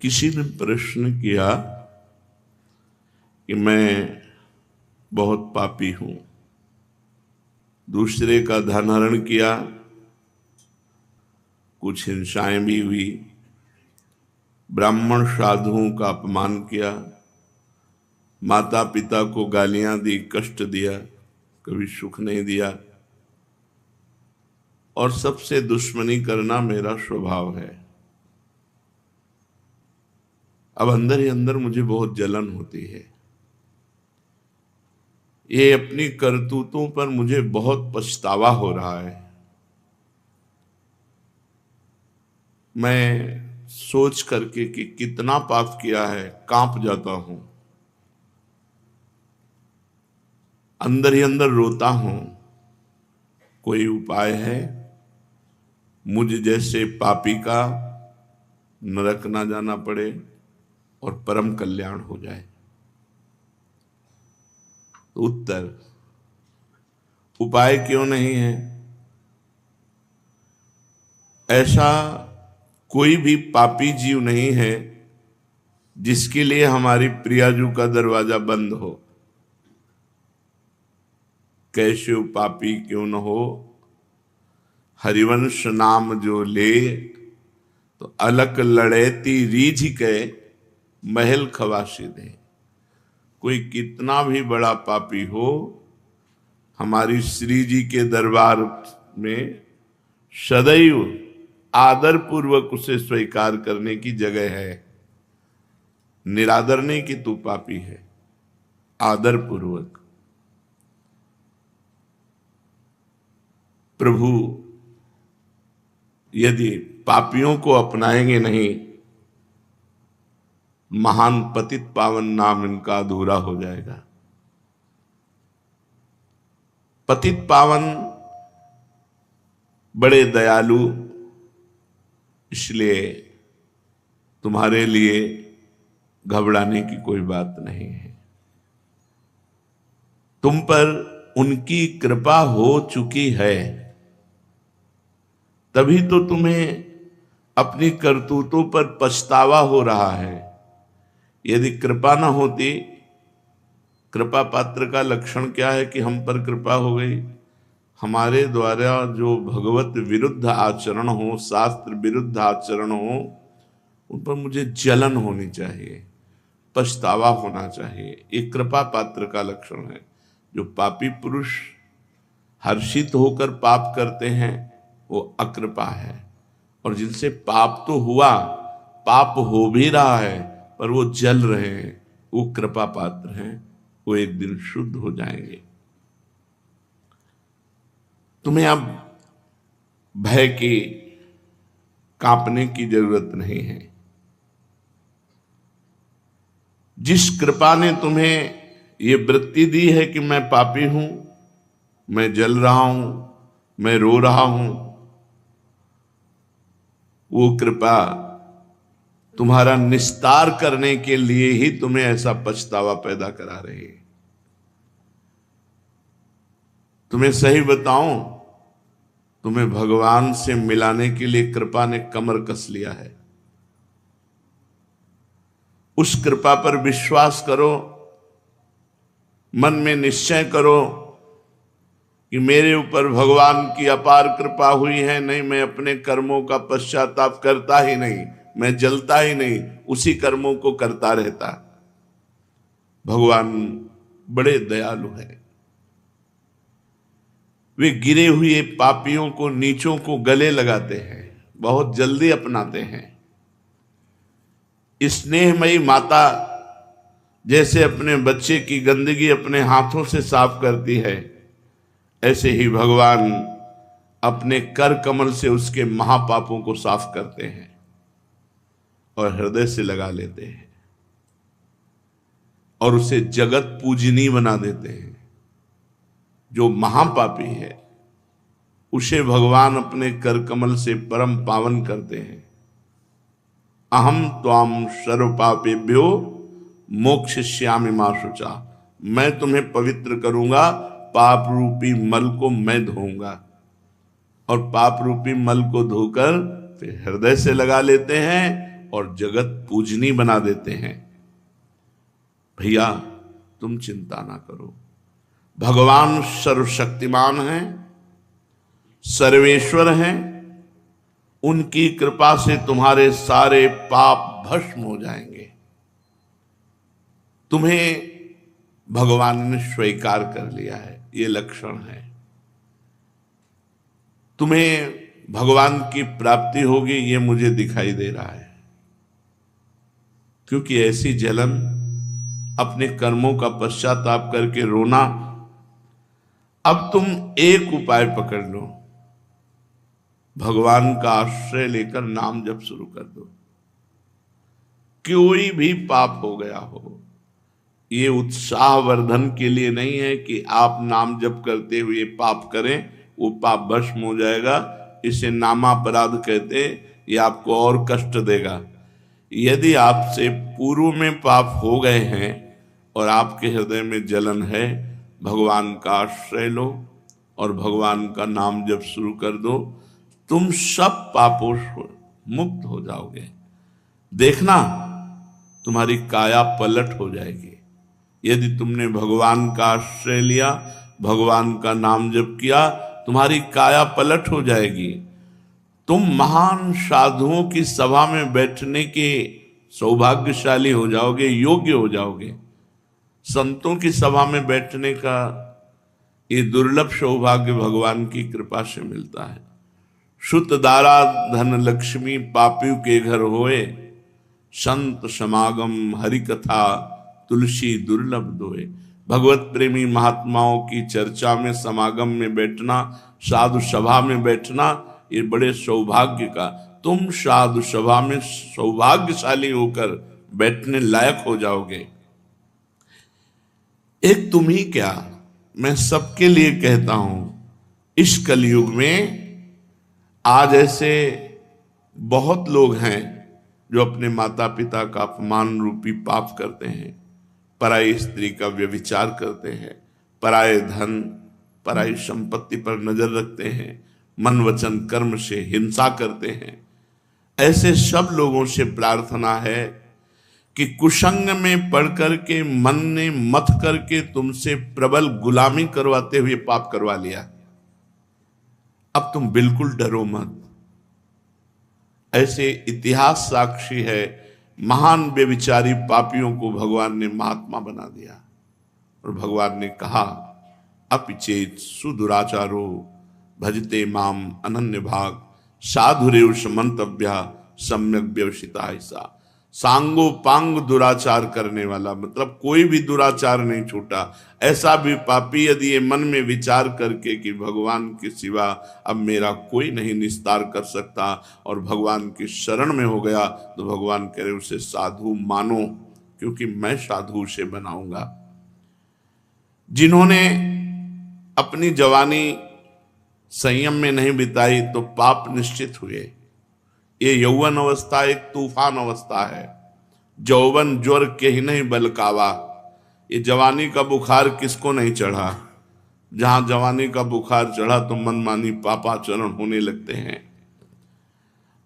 किसी ने प्रश्न किया कि मैं बहुत पापी हूं, दूसरे का धन हरण किया, कुछ हिंसाएं भी हुई, ब्राह्मण साधुओं का अपमान किया, माता पिता को गालियां दी, कष्ट दिया, कभी सुख नहीं दिया, और सबसे दुश्मनी करना मेरा स्वभाव है। अब अंदर ही अंदर मुझे बहुत जलन होती है। ये अपनी करतूतों पर मुझे बहुत पछतावा हो रहा है। मैं सोच करके कि कितना पाप किया है कांप जाता हूं, अंदर ही अंदर रोता हूं। कोई उपाय है मुझ जैसे पापी का नरक ना जाना पड़े और परम कल्याण हो जाए? तो उत्तर, उपाय क्यों नहीं है? ऐसा कोई भी पापी जीव नहीं है जिसके लिए हमारी प्रियाजू का दरवाजा बंद हो। कैसे पापी क्यों न हो, हरिवंश नाम जो ले, तो अलक लड़ेती रीझ के महल खवासी दे। कोई कितना भी बड़ा पापी हो, हमारी श्री जी के दरबार में सदैव आदर पूर्वक उसे स्वीकार करने की जगह है। निरादर नहीं कि तू पापी है, आदर पूर्वक। प्रभु यदि पापियों को अपनाएंगे नहीं, महान पतित पावन नाम इनका अधूरा हो जाएगा। पतित पावन बड़े दयालु, इसलिए तुम्हारे लिए घबराने की कोई बात नहीं है। तुम पर उनकी कृपा हो चुकी है, तभी तो तुम्हें अपनी करतूतों पर पछतावा हो रहा है। यदि कृपा ना होती, कृपा पात्र का लक्षण क्या है कि हम पर कृपा हो गई। हमारे द्वारा जो भगवत विरुद्ध आचरण हो, शास्त्र विरुद्ध आचरण हो, उन पर मुझे जलन होनी चाहिए, पछतावा होना चाहिए। एक कृपा पात्र का लक्षण है। जो पापी पुरुष हर्षित होकर पाप करते हैं वो अकृपा है, और जिनसे पाप तो हुआ, पाप हो भी रहा है, पर वो जल रहे हैं, वो कृपा पात्र हैं। वो एक दिन शुद्ध हो जाएंगे। तुम्हें अब भय की, कांपने की जरूरत नहीं है। जिस कृपा ने तुम्हें ये वृत्ति दी है कि मैं पापी हूं, मैं जल रहा हूं, मैं रो रहा हूं, वो कृपा तुम्हारा निस्तार करने के लिए ही तुम्हें ऐसा पछतावा पैदा करा रही है। तुम्हें सही बताऊं, तुम्हें भगवान से मिलाने के लिए कृपा ने कमर कस लिया है। उस कृपा पर विश्वास करो, मन में निश्चय करो कि मेरे ऊपर भगवान की अपार कृपा हुई है। नहीं, मैं अपने कर्मों का पश्चाताप करता ही नहीं, मैं जलता ही नहीं, उसी कर्मों को करता रहता। भगवान बड़े दयालु हैं। वे गिरे हुए पापियों को, नीचों को गले लगाते हैं, बहुत जल्दी अपनाते हैं। स्नेहमयी माता जैसे अपने बच्चे की गंदगी अपने हाथों से साफ करती है, ऐसे ही भगवान अपने कर कमल से उसके महापापों को साफ करते हैं और हृदय से लगा लेते हैं, और उसे जगत पूजनीय बना देते हैं। जो महापापी है उसे भगवान अपने कर कमल से परम पावन करते हैं। अहम त्वाम सर्वपापेभ्यो मोक्षयिष्यामि मा शुचा। मैं तुम्हें पवित्र करूंगा, पाप रूपी मल को मैं धोऊंगा। और पाप रूपी मल को धोकर फिर हृदय से लगा लेते हैं और जगत पूजनी बना देते हैं। भैया तुम चिंता ना करो, भगवान सर्वशक्तिमान हैं, सर्वेश्वर हैं, उनकी कृपा से तुम्हारे सारे पाप भस्म हो जाएंगे। तुम्हें भगवान ने स्वीकार कर लिया है, ये लक्षण है। तुम्हें भगवान की प्राप्ति होगी, ये मुझे दिखाई दे रहा है। क्योंकि ऐसी जलन, अपने कर्मों का पश्चाताप करके रोना। अब तुम एक उपाय पकड़ लो, भगवान का आश्रय लेकर नाम जप शुरू कर दो। कोई भी पाप हो गया हो, ये उत्साहवर्धन के लिए नहीं है कि आप नाम जप करते हुए पाप करें, वो पाप भस्म हो जाएगा। इसे नामापराध कहते हैं, ये आपको और कष्ट देगा। यदि आपसे पूर्व में पाप हो गए हैं और आपके हृदय में जलन है, भगवान का आश्रय लो और भगवान का नाम जप शुरू कर दो, तुम सब पापों से मुक्त हो जाओगे। देखना तुम्हारी काया पलट हो जाएगी। यदि तुमने भगवान का आश्रय लिया, भगवान का नाम जप किया, तुम्हारी काया पलट हो जाएगी। तुम महान साधुओं की सभा में बैठने के सौभाग्यशाली हो जाओगे, योग्य हो जाओगे। संतों की सभा में बैठने का ये दुर्लभ सौभाग्य भगवान की कृपा से मिलता है। शुत दारा धन लक्ष्मी पापियों के घर होए, संत समागम हरि कथा तुलसी दुर्लभ दोए। भगवत प्रेमी महात्माओं की चर्चा में, समागम में बैठना, साधु सभा में बैठना, ये बड़े सौभाग्य का। तुम साधु सभा में सौभाग्यशाली होकर बैठने लायक हो जाओगे। एक तुम ही क्या, मैं सबके लिए कहता हूं, इस कलयुग में आज ऐसे बहुत लोग हैं जो अपने माता पिता का अपमान रूपी पाप करते हैं, पराई स्त्री का व्यभिचार करते हैं, पराये धन पराई संपत्ति पर नजर रखते हैं, मन वचन कर्म से हिंसा करते हैं। ऐसे सब लोगों से प्रार्थना है कि कुसंग में पढ़ करके, मन ने मत करके तुमसे प्रबल गुलामी करवाते हुए पाप करवा लिया। अब तुम बिल्कुल डरो मत। ऐसे इतिहास साक्षी है, महान व्यभिचारी पापियों को भगवान ने महात्मा बना दिया। और भगवान ने कहा, अपिचेत सुदुराचारो भजते माम अनन्य भाग, साधुरेव समंतव्या सम्यक व्यवसिता ऐसा। सांगो पांग दुराचार करने वाला, मतलब कोई भी दुराचार नहीं छूटा। ऐसा भी पापी यदि ये मन में विचार करके कि भगवान के सिवा अब मेरा कोई नहीं निस्तार कर सकता और भगवान की शरण में हो गया, तो भगवान कह रहे उसे साधु मानो, क्योंकि मैं साधु से बनाऊंगा। जिन्होंने अपनी जवानी संयम में नहीं बिताई तो पाप निश्चित हुए। ये यौवन अवस्था एक तूफान अवस्था है। यौवन ज्वर के ही नहीं बलकावा। ये जवानी का बुखार किसको नहीं चढ़ा? जहां जवानी का बुखार चढ़ा तो मनमानी पापाचरण होने लगते हैं।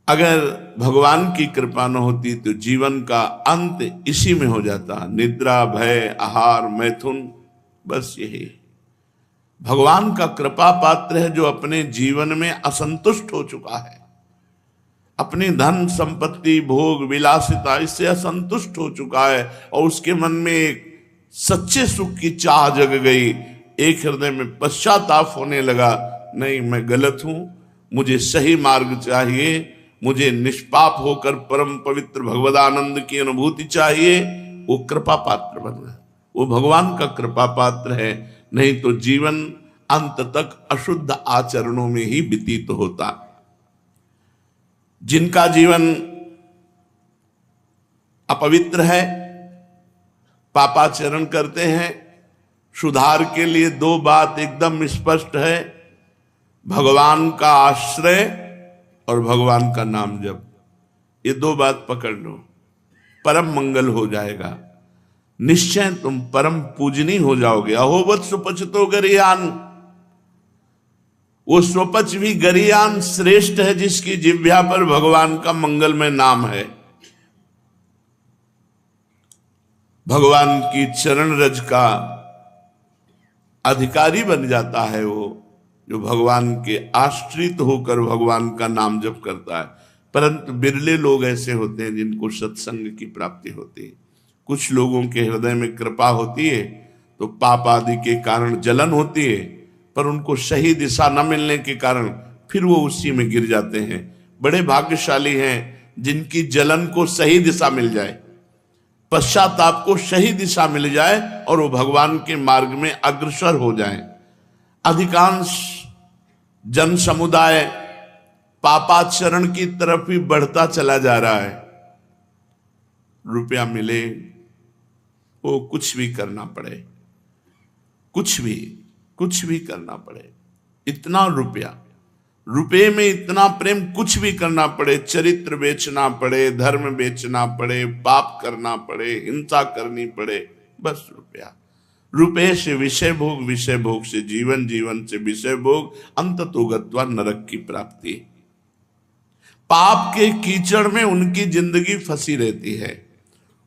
अगर भगवान की कृपा न होती तो जीवन का अंत इसी में हो जाता। निद्रा, भय, आहार, मैथुन, बस यही। भगवान का कृपा पात्र है जो अपने जीवन में असंतुष्ट हो चुका है, अपनी धन संपत्ति भोग विलासिता इससे असंतुष्ट हो चुका है और उसके मन में एक सच्चे सुख की चाह जग गई। एक हृदय में पश्चाताप होने लगा, नहीं मैं गलत हूं, मुझे सही मार्ग चाहिए, मुझे निष्पाप होकर परम पवित्र भगवदानंद की अनुभूति चाहिए। वो कृपा पात्र बन गया, वो भगवान का कृपा पात्र है। नहीं तो जीवन अंत तक अशुद्ध आचरणों में ही व्यतीत होता। जिनका जीवन अपवित्र है, पापाचरण करते हैं, सुधार के लिए दो बात एकदम स्पष्ट है, भगवान का आश्रय और भगवान का नाम जप। ये दो बात पकड़ लो, परम मंगल हो जाएगा। निश्चय तुम परम पूजनी हो जाओगे। अहोवत सुपचितो गरियान, वो स्वपच भी गरियान श्रेष्ठ है जिसकी जिह्वा पर भगवान का मंगलमय नाम है। भगवान की चरण रज का अधिकारी बन जाता है वो, जो भगवान के आश्रित होकर भगवान का नाम जप करता है। परंतु बिरले लोग ऐसे होते हैं जिनको सत्संग की प्राप्ति होती है। कुछ लोगों के हृदय में कृपा होती है तो पाप आदि के कारण जलन होती है, पर उनको सही दिशा न मिलने के कारण फिर वो उसी में गिर जाते हैं। बड़े भाग्यशाली हैं जिनकी जलन को सही दिशा मिल जाए, पश्चाताप को सही दिशा मिल जाए और वो भगवान के मार्ग में अग्रसर हो जाएं। अधिकांश जन समुदाय पापाचरण की तरफ ही बढ़ता चला जा रहा है। रुपया मिले, वो कुछ भी करना पड़े, कुछ भी करना पड़े, इतना रुपये में इतना प्रेम, कुछ भी करना पड़े, चरित्र बेचना पड़े, धर्म बेचना पड़े, पाप करना पड़े, हिंसा करनी पड़े, बस रुपये से विषय भोग, विषय भोग से जीवन, जीवन से विषय भोग, अंततो गत्वा नरक की प्राप्ति। पाप के कीचड़ में उनकी जिंदगी फंसी रहती है।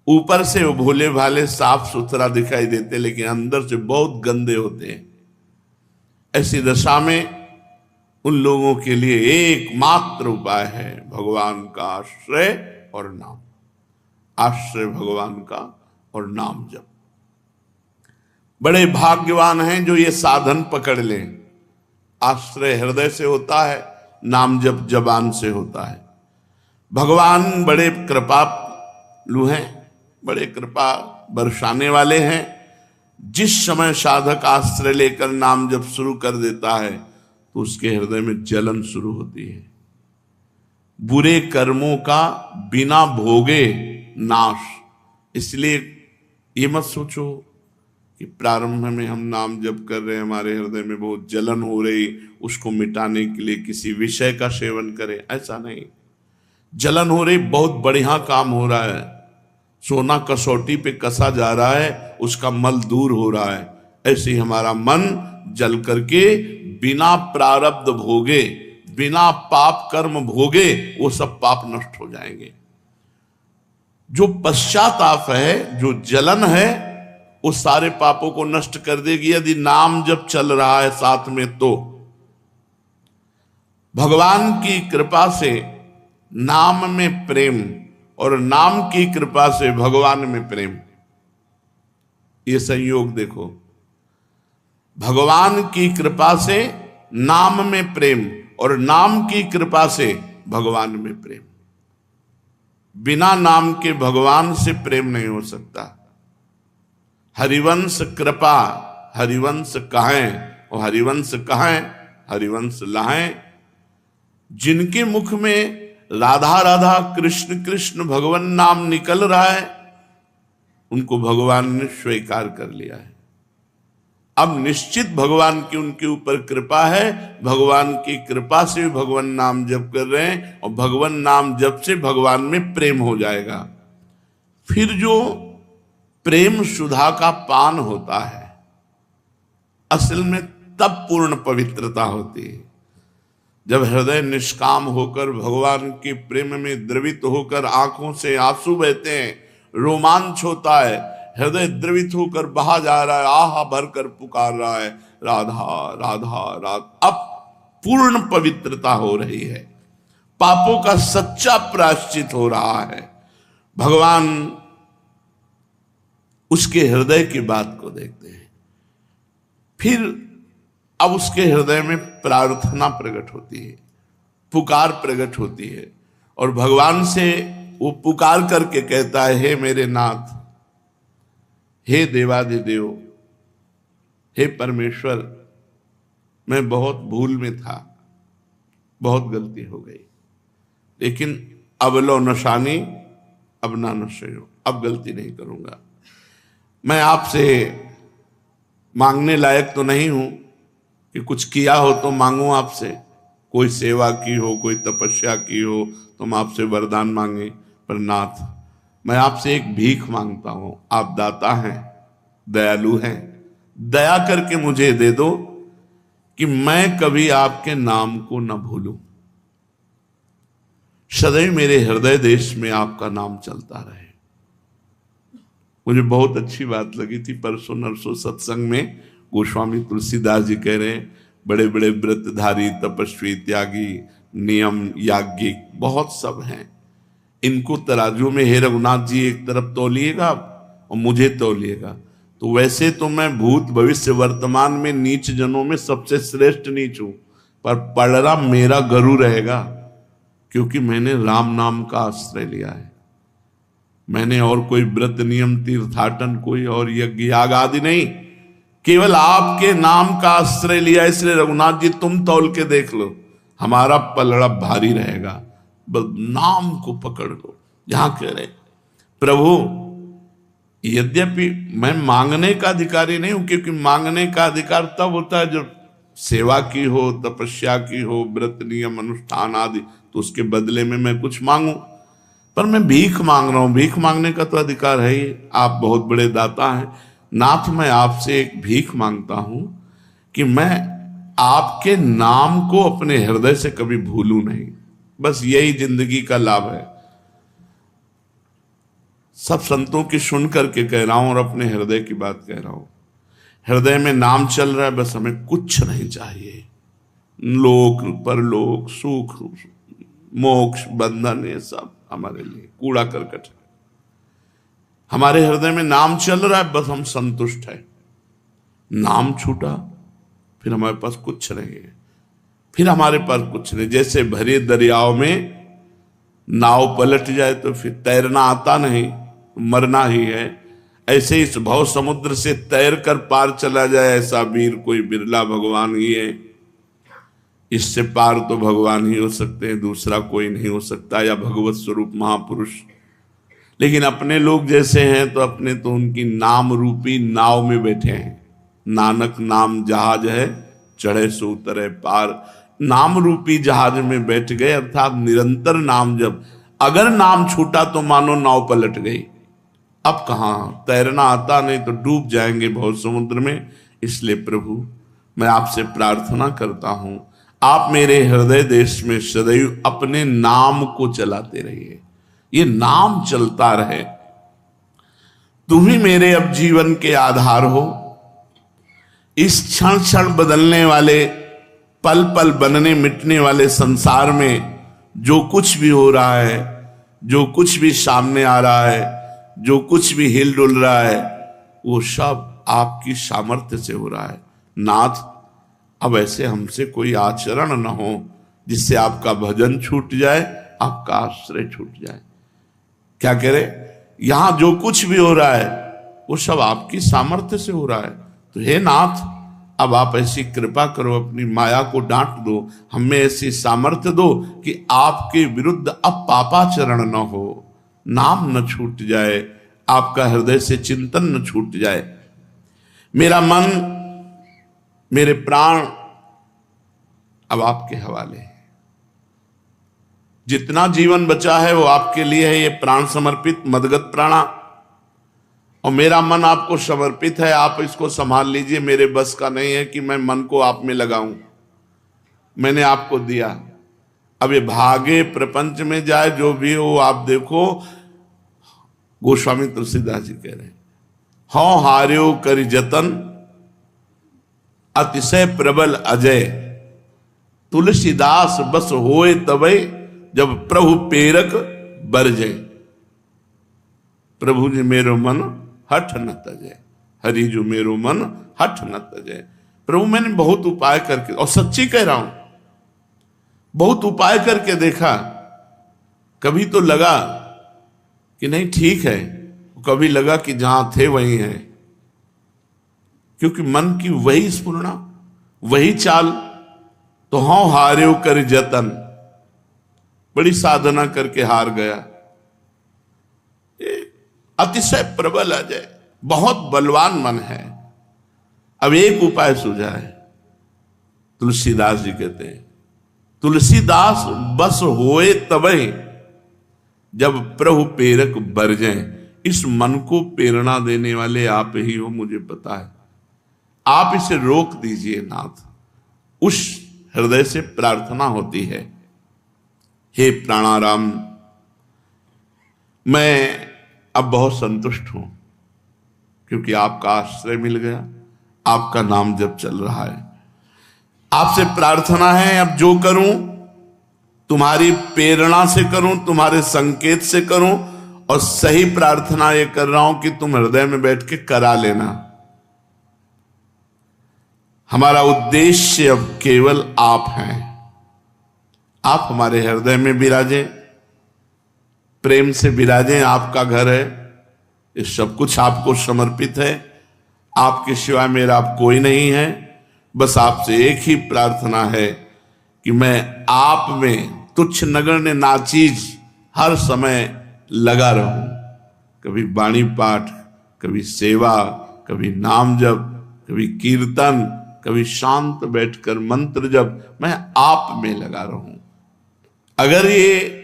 ऊपर से वो भोले भाले साफ सुथरा दिखाई देते, लेकिन अंदर से बहुत गंदे होते हैं। ऐसी दशा में उन लोगों के लिए एकमात्र उपाय है भगवान का आश्रय और नाम। आश्रय भगवान का और नाम जप। बड़े भाग्यवान हैं जो ये साधन पकड़ लें। आश्रय हृदय से होता है, नाम जप जबान से होता है। भगवान बड़े कृपालु हैं, बड़े कृपा बरसाने वाले हैं। जिस समय साधक आश्रय लेकर नाम जप शुरू कर देता है तो उसके हृदय में जलन शुरू होती है। बुरे कर्मों का बिना भोगे नाश। इसलिए ये मत सोचो कि प्रारंभ में हम नाम जप कर रहे हैं, हमारे हृदय में बहुत जलन हो रही, उसको मिटाने के लिए किसी विषय का सेवन करें। ऐसा नहीं। जलन हो रही, बहुत बढ़िया काम हो रहा है, सोना कसौटी पे कसा जा रहा है, उसका मल दूर हो रहा है। ऐसे ही हमारा मन जल करके बिना प्रारब्ध भोगे, बिना पाप कर्म भोगे, वो सब पाप नष्ट हो जाएंगे। जो पश्चाताप है, जो जलन है, वो सारे पापों को नष्ट कर देगी यदि नाम जब चल रहा है साथ में। तो भगवान की कृपा से नाम में प्रेम और नाम की कृपा से भगवान में प्रेम, ये संयोग देखो। भगवान की कृपा से नाम में प्रेम और नाम की कृपा से भगवान में प्रेम। बिना नाम के भगवान से प्रेम नहीं हो सकता। हरिवंश कृपा, हरिवंश कहें और हरिवंश कहें, हरिवंश लाहें। जिनके मुख में राधा राधा कृष्ण कृष्ण भगवान नाम निकल रहा है, उनको भगवान ने स्वीकार कर लिया है। अब निश्चित भगवान की उनके ऊपर कृपा है। भगवान की कृपा से भगवान नाम जप कर रहे हैं और भगवान नाम जप से भगवान में प्रेम हो जाएगा। फिर जो प्रेम सुधा का पान होता है, असल में तब पूर्ण पवित्रता होती है जब हृदय निष्काम होकर भगवान के प्रेम में द्रवित होकर आंखों से आंसू बहते हैं, रोमांच होता है, हृदय द्रवित होकर बहा जा रहा है, आहा भर कर पुकार रहा है, राधा राधा राधा। अब पूर्ण पवित्रता हो रही है, पापों का सच्चा प्रायश्चित हो रहा है। भगवान उसके हृदय की बात को देखते हैं। फिर अब उसके हृदय में प्रार्थना प्रकट होती है, पुकार प्रकट होती है, और भगवान से वो पुकार करके कहता है, हे मेरे नाथ, हे देवाधिदेव, हे परमेश्वर, मैं बहुत भूल में था, बहुत गलती हो गई, लेकिन अब लो नशानी अब ना नशयो, अब गलती नहीं करूंगा। मैं आपसे मांगने लायक तो नहीं हूं कि कुछ किया हो तो मांगू आपसे, कोई सेवा की हो, कोई तपस्या की हो तो हम आपसे वरदान मांगे, पर नाथ मैं आपसे एक भीख मांगता हूं। आप दाता हैं, दयालु हैं, दया करके मुझे दे दो कि मैं कभी आपके नाम को न भूलूं, सदैव मेरे हृदय देश में आपका नाम चलता रहे। मुझे बहुत अच्छी बात लगी थी परसों नरसों सत्संग में। गोस्वामी तुलसीदास जी कह रहे हैं बड़े बड़े व्रतधारी, तपस्वी, त्यागी, नियम, याज्ञिक बहुत सब हैं, इनको तराजू में हे रघुनाथ जी एक तरफ तौलिएगा और मुझे तौलिएगा। तो वैसे तो मैं भूत भविष्य वर्तमान में नीच जनों में सबसे श्रेष्ठ नीच हूं, पर पलड़ा मेरा गुरु रहेगा, क्योंकि मैंने राम नाम का आश्रय लिया है। मैंने और कोई व्रत नियम तीर्थाटन कोई और यज्ञ याग आदि नहीं, केवल आपके नाम का आश्रय लिया। इसलिए रघुनाथ जी तुम तौल के देख लो, हमारा पलड़ा भारी रहेगा, बस नाम को पकड़ लो। यहां कह रहे प्रभु यद्यपि मैं मांगने का अधिकारी नहीं हूं, क्योंकि मांगने का अधिकार तब होता है जब सेवा की हो, तपस्या की हो, व्रत नियम अनुष्ठान आदि, तो उसके बदले में मैं कुछ मांगू। पर मैं भीख मांग रहा हूं, भीख मांगने का तो अधिकार है ही, आप बहुत बड़े दाता हैं। नाथ मैं आपसे एक भीख मांगता हूं कि मैं आपके नाम को अपने हृदय से कभी भूलूं नहीं, बस यही जिंदगी का लाभ है। सब संतों की सुन करके कह रहा हूं और अपने हृदय की बात कह रहा हूं। हृदय में नाम चल रहा है, बस हमें कुछ नहीं चाहिए, लोक परलोक सुख मोक्ष बंधन ये सब हमारे लिए कूड़ा करकट है। हमारे हृदय में नाम चल रहा है, बस हम संतुष्ट है। नाम छूटा फिर हमारे पास कुछ नहीं है, फिर हमारे पास कुछ नहीं। जैसे भरे दरियाओं में नाव पलट जाए तो फिर तैरना आता नहीं, मरना ही है। ऐसे इस भव समुद्र से तैर कर पार चला जाए ऐसा वीर कोई बिरला भगवान ही है। इससे पार तो भगवान ही हो सकते हैं, दूसरा कोई नहीं हो सकता, या भगवत स्वरूप महापुरुष। लेकिन अपने लोग जैसे हैं तो अपने तो उनकी नाम रूपी नाव में बैठे हैं। नानक नाम जहाज है, चढ़े सो उतरे पार। नाम रूपी जहाज में बैठ गए, अर्थात निरंतर नाम। जब अगर नाम छूटा तो मानो नाव पलट गई। अब कहां तैरना आता नहीं तो डूब जाएंगे भव समुद्र में। इसलिए प्रभु मैं आपसे प्रार्थना करता हूं, आप मेरे हृदय देश में सदैव अपने नाम को चलाते रहिए, ये नाम चलता रहे। तुम ही मेरे अब जीवन के आधार हो। इस क्षण क्षण बदलने वाले, पल पल बनने मिटने वाले संसार में जो कुछ भी हो रहा है, जो कुछ भी सामने आ रहा है, जो कुछ भी हिल डुल रहा है, वो सब आपकी सामर्थ्य से हो रहा है। नाथ अब ऐसे हमसे कोई आचरण न हो जिससे आपका भजन छूट जाए, आपका आश्रय छूट जाए। क्या कह रहे, यहां जो कुछ भी हो रहा है वो सब आपकी सामर्थ्य से हो रहा है। तो हे नाथ अब आप ऐसी कृपा करो, अपनी माया को डांट दो, हमें ऐसी सामर्थ्य दो कि आपके विरुद्ध अब पापाचरण न हो, नाम न छूट जाए, आपका हृदय से चिंतन न छूट जाए। मेरा मन, मेरे प्राण अब आपके हवाले है। जितना जीवन बचा है वो आपके लिए है, ये प्राण समर्पित मदगत प्राणा। और मेरा मन आपको समर्पित है, आप इसको संभाल लीजिए। मेरे बस का नहीं है कि मैं मन को आप में लगाऊं, मैंने आपको दिया। अब ये भागे प्रपंच में जाए जो भी हो, आप देखो गोस्वामी तुलसीदास जी कह रहे हैं, हौ हार्यो करि जतन अतिशय प्रबल अजय, तुलसीदास बस होए तबै जब प्रभु पेरक बरजे। प्रभु जी मेरो मन हठ न तजे, हरि जो मेरो मन हठ न तजे। प्रभु मैंने बहुत उपाय करके, और सच्ची कह रहा हूं, बहुत उपाय करके देखा। कभी तो लगा कि नहीं ठीक है, कभी लगा कि जहां थे वहीं है, क्योंकि मन की वही स्फुरना, वही चाल। तो हाँ हार्यो कर जतन, बड़ी साधना करके हार गया। अतिशय प्रबल अजय, बहुत बलवान मन है। अब एक उपाय सूझा है, तुलसीदास जी कहते हैं, तुलसीदास बस होए तबै जब प्रभु पेरक बरजे। इस मन को प्रेरणा देने वाले आप ही हो, मुझे पता है। आप इसे रोक दीजिए नाथ। उस हृदय से प्रार्थना होती है, हे प्राणाराम, मैं अब बहुत संतुष्ट हूं, क्योंकि आपका आश्रय मिल गया, आपका नाम जप चल रहा है। आपसे प्रार्थना है, अब जो करूं तुम्हारी प्रेरणा से करूं, तुम्हारे संकेत से करूं, और सही प्रार्थना ये कर रहा हूं कि तुम हृदय में बैठ के करा लेना। हमारा उद्देश्य अब केवल आप हैं। आप हमारे हृदय में विराजें, प्रेम से विराजें। आपका घर है, ये सब कुछ आपको समर्पित है। आपके सिवा मेरा अब कोई नहीं है। बस आपसे एक ही प्रार्थना है कि मैं आप में तुच्छ नगण्य नाचीज हर समय लगा रहूं। कभी वाणी पाठ, कभी सेवा, कभी नाम जप, कभी कीर्तन, कभी शांत बैठकर मंत्र जप, मैं आप में लगा रहूं। अगर ये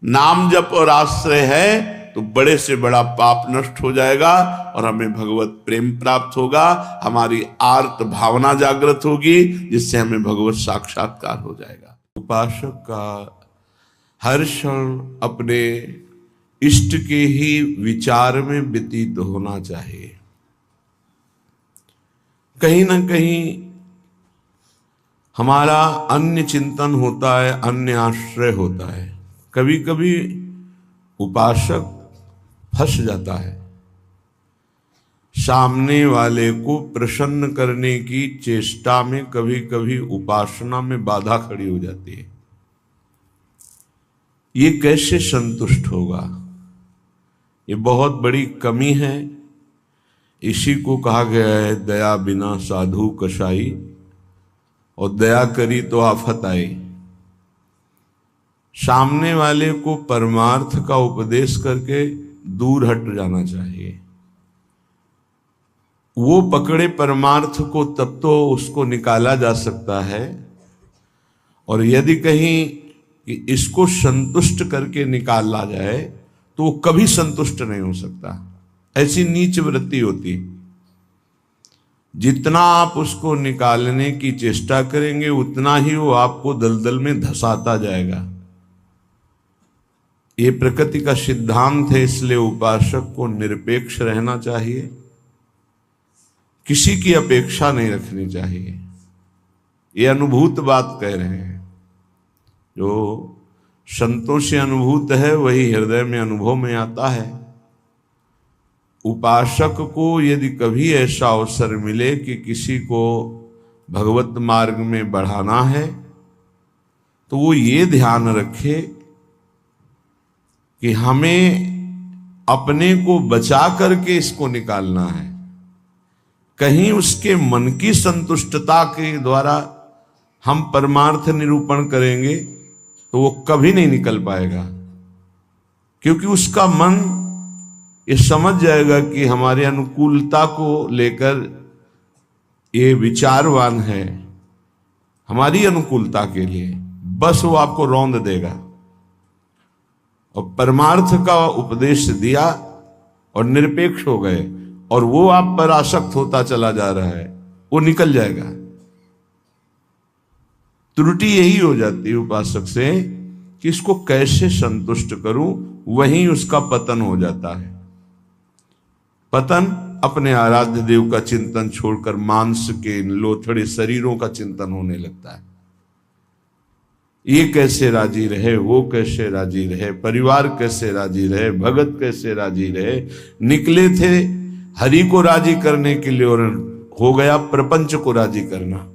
नाम जप और आश्रय है तो बड़े से बड़ा पाप नष्ट हो जाएगा और हमें भगवत प्रेम प्राप्त होगा। हमारी आर्त भावना जागृत होगी, जिससे हमें भगवत साक्षात्कार हो जाएगा। उपासक का हर क्षण अपने इष्ट के ही विचार में व्यतीत होना चाहिए। कहीं ना कहीं हमारा अन्य चिंतन होता है, अन्य आश्रय होता है। कभी कभी उपासक फंस जाता है, सामने वाले को प्रसन्न करने की चेष्टा में कभी कभी उपासना में बाधा खड़ी हो जाती है। ये कैसे संतुष्ट होगा? ये बहुत बड़ी कमी है। इसी को कहा गया है, दया बिना साधु कसाई, और दया करी तो आफत आई। सामने वाले को परमार्थ का उपदेश करके दूर हट जाना चाहिए। वो पकड़े परमार्थ को तब तो उसको निकाला जा सकता है, और यदि कहीं कि इसको संतुष्ट करके निकाला जाए तो वो कभी संतुष्ट नहीं हो सकता। ऐसी नीच वृत्ति होती। जितना आप उसको निकालने की चेष्टा करेंगे उतना ही वो आपको दलदल में धंसाता जाएगा। ये प्रकृति का सिद्धांत है, इसलिए उपासक को निरपेक्ष रहना चाहिए, किसी की अपेक्षा नहीं रखनी चाहिए। ये अनुभूत बात कह रहे हैं। जो संतों से अनुभूत है वही हृदय में अनुभव में आता है। उपासक को यदि कभी ऐसा अवसर मिले कि किसी को भगवत मार्ग में बढ़ाना है तो वो ये ध्यान रखे कि हमें अपने को बचा करके इसको निकालना है। कहीं उसके मन की संतुष्टता के द्वारा हम परमार्थ निरूपण करेंगे तो वो कभी नहीं निकल पाएगा, क्योंकि उसका मन ये समझ जाएगा कि हमारे अनुकूलता को लेकर ये विचारवान है, हमारी अनुकूलता के लिए, बस वो आपको रौंद देगा। और परमार्थ का उपदेश दिया और निरपेक्ष हो गए और वो आप पर आसक्त होता चला जा रहा है, वो निकल जाएगा। त्रुटि यही हो जाती है उपासक से कि इसको कैसे संतुष्ट करूं, वहीं उसका पतन हो जाता है। पतन अपने आराध्य देव का चिंतन छोड़कर मांस के लोथड़े शरीरों का चिंतन होने लगता है। ये कैसे राजी रहे, वो कैसे राजी रहे, परिवार कैसे राजी रहे, भगत कैसे राजी रहे। निकले थे हरि को राजी करने के लिए और हो गया प्रपंच को राजी करना।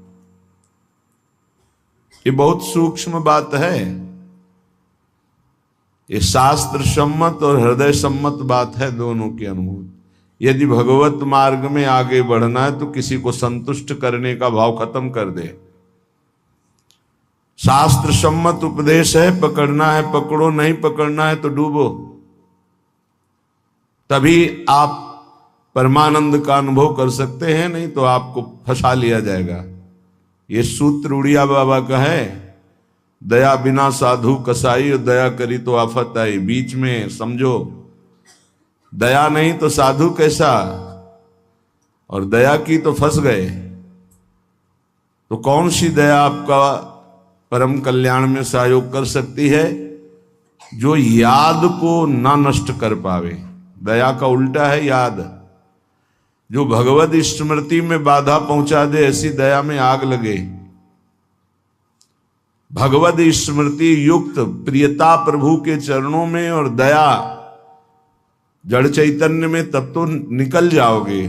ये बहुत सूक्ष्म बात है। ये शास्त्र सम्मत और हृदय सम्मत बात है, दोनों की अनुभूति। यदि भगवत मार्ग में आगे बढ़ना है तो किसी को संतुष्ट करने का भाव खत्म कर दे। शास्त्र सम्मत उपदेश है, पकड़ना है पकड़ो, नहीं पकड़ना है तो डूबो। तभी आप परमानंद का अनुभव कर सकते हैं, नहीं तो आपको फंसा लिया जाएगा। ये सूत्र उड़िया बाबा का है, दया बिना साधु कसाई और दया करी तो आफत आई। बीच में समझो, दया नहीं तो साधु कैसा, और दया की तो फंस गए। तो कौन सी दया आपका परम कल्याण में सहयोग कर सकती है? जो याद को ना नष्ट कर पावे। दया का उल्टा है याद। जो भगवत स्मृति में बाधा पहुंचा दे, ऐसी दया में आग लगे। भगवत स्मृति युक्त प्रियता प्रभु के चरणों में और दया जड़ चैतन्य में, तब तो निकल जाओगे।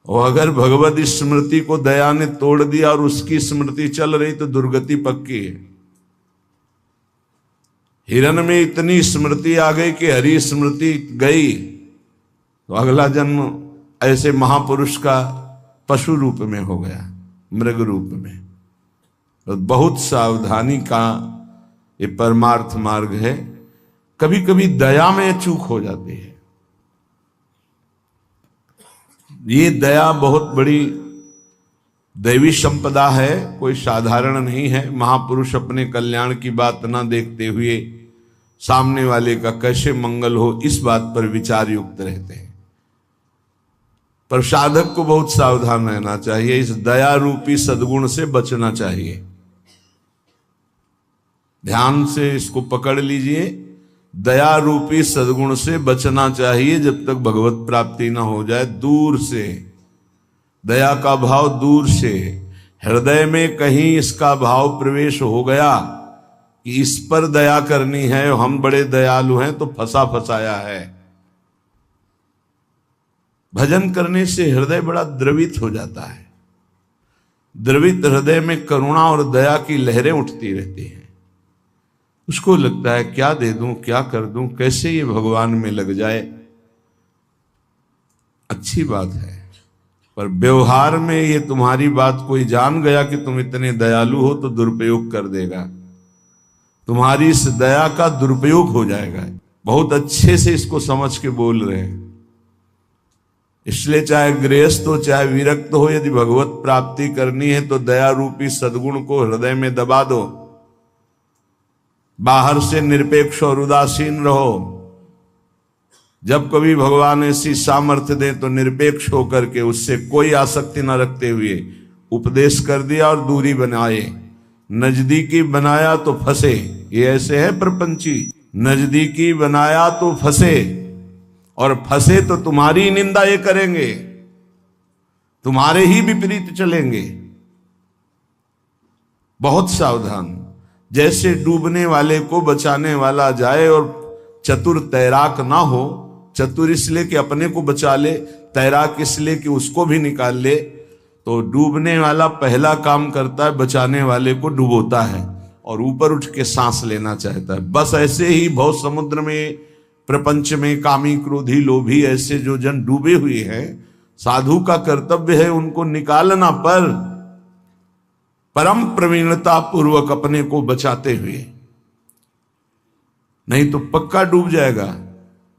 और अगर भगवत स्मृति को दया ने तोड़ दिया और उसकी स्मृति चल रही तो दुर्गति पक्की है। हिरण में इतनी स्मृति आ गई कि हरि स्मृति गई तो अगला जन्म ऐसे महापुरुष का पशु रूप में हो गया, मृग रूप में। तो बहुत सावधानी का ये परमार्थ मार्ग है। कभी कभी दया में चूक हो जाती है। ये दया बहुत बड़ी दैवी संपदा है, कोई साधारण नहीं है। महापुरुष अपने कल्याण की बात ना देखते हुए सामने वाले का कैसे मंगल हो, इस बात पर विचार युक्त रहते हैं। पर साधक को बहुत सावधान रहना चाहिए, इस दया रूपी सद्गुण से बचना चाहिए। ध्यान से इसको पकड़ लीजिए, दया रूपी सद्गुण से बचना चाहिए जब तक भगवत प्राप्ति ना हो जाए। दूर से दया का भाव, दूर से हृदय में कहीं इसका भाव प्रवेश हो गया कि इस पर दया करनी है, हम बड़े दयालु हैं, तो फंसा फंसाया है। भजन करने से हृदय बड़ा द्रवित हो जाता है। द्रवित हृदय में करुणा और दया की लहरें उठती रहती हैं। उसको लगता है क्या दे दूं, क्या कर दूं, कैसे ये भगवान में लग जाए। अच्छी बात है, पर व्यवहार में ये तुम्हारी बात कोई जान गया कि तुम इतने दयालु हो तो दुरुपयोग कर देगा। तुम्हारी इस दया का दुरुपयोग हो जाएगा। बहुत अच्छे से इसको समझ के बोल रहे हैं। इसलिए चाहे गृहस्थ हो चाहे विरक्त हो, यदि भगवत प्राप्ति करनी है तो दया रूपी सद्गुण को हृदय में दबा दो। बाहर से निरपेक्ष और उदासीन रहो। जब कभी भगवान ऐसी सामर्थ्य दे तो निरपेक्ष होकर के उससे कोई आसक्ति न रखते हुए उपदेश कर दिया और दूरी बनाए। नजदीकी बनाया तो फंसे, ये ऐसे है प्रपंची। नजदीकी बनाया तो फंसे, और फंसे तो तुम्हारी निंदा ये करेंगे, तुम्हारे ही विपरीत चलेंगे। बहुत सावधान। जैसे डूबने वाले को बचाने वाला जाए और चतुर तैराक ना हो, चतुर इसलिए कि अपने को बचा ले, तैराक इसलिए कि उसको भी निकाल ले, तो डूबने वाला पहला काम करता है बचाने वाले को डुबोता है और ऊपर उठ के सांस लेना चाहता है। बस ऐसे ही बहुत समुद्र में, प्रपंच में कामी क्रोधी लोभी ऐसे जो जन डूबे हुए हैं, साधु का कर्तव्य है उनको निकालना, पर परम प्रवीणता पूर्वक अपने को बचाते हुए, नहीं तो पक्का डूब जाएगा।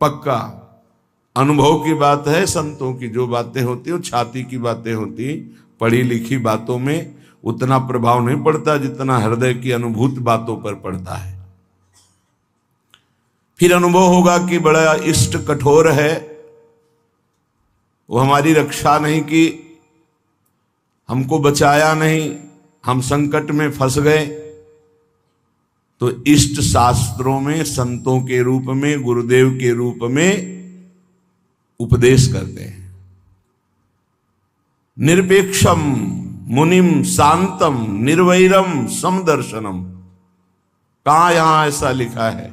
पक्का अनुभव की बात है। संतों की जो बातें होती है वो छाती की बातें होती, पढ़ी लिखी बातों में उतना प्रभाव नहीं पड़ता जितना हृदय की अनुभूत बातों पर पड़ता है। फिर अनुभव होगा कि बड़ा इष्ट कठोर है, वो हमारी रक्षा नहीं की, हमको बचाया नहीं, हम संकट में फंस गए। तो इष्ट शास्त्रों में संतों के रूप में, गुरुदेव के रूप में उपदेश करते हैं। निरपेक्षम मुनिम शांतम निर्वैरम समदर्शनम। कहां यहां ऐसा लिखा है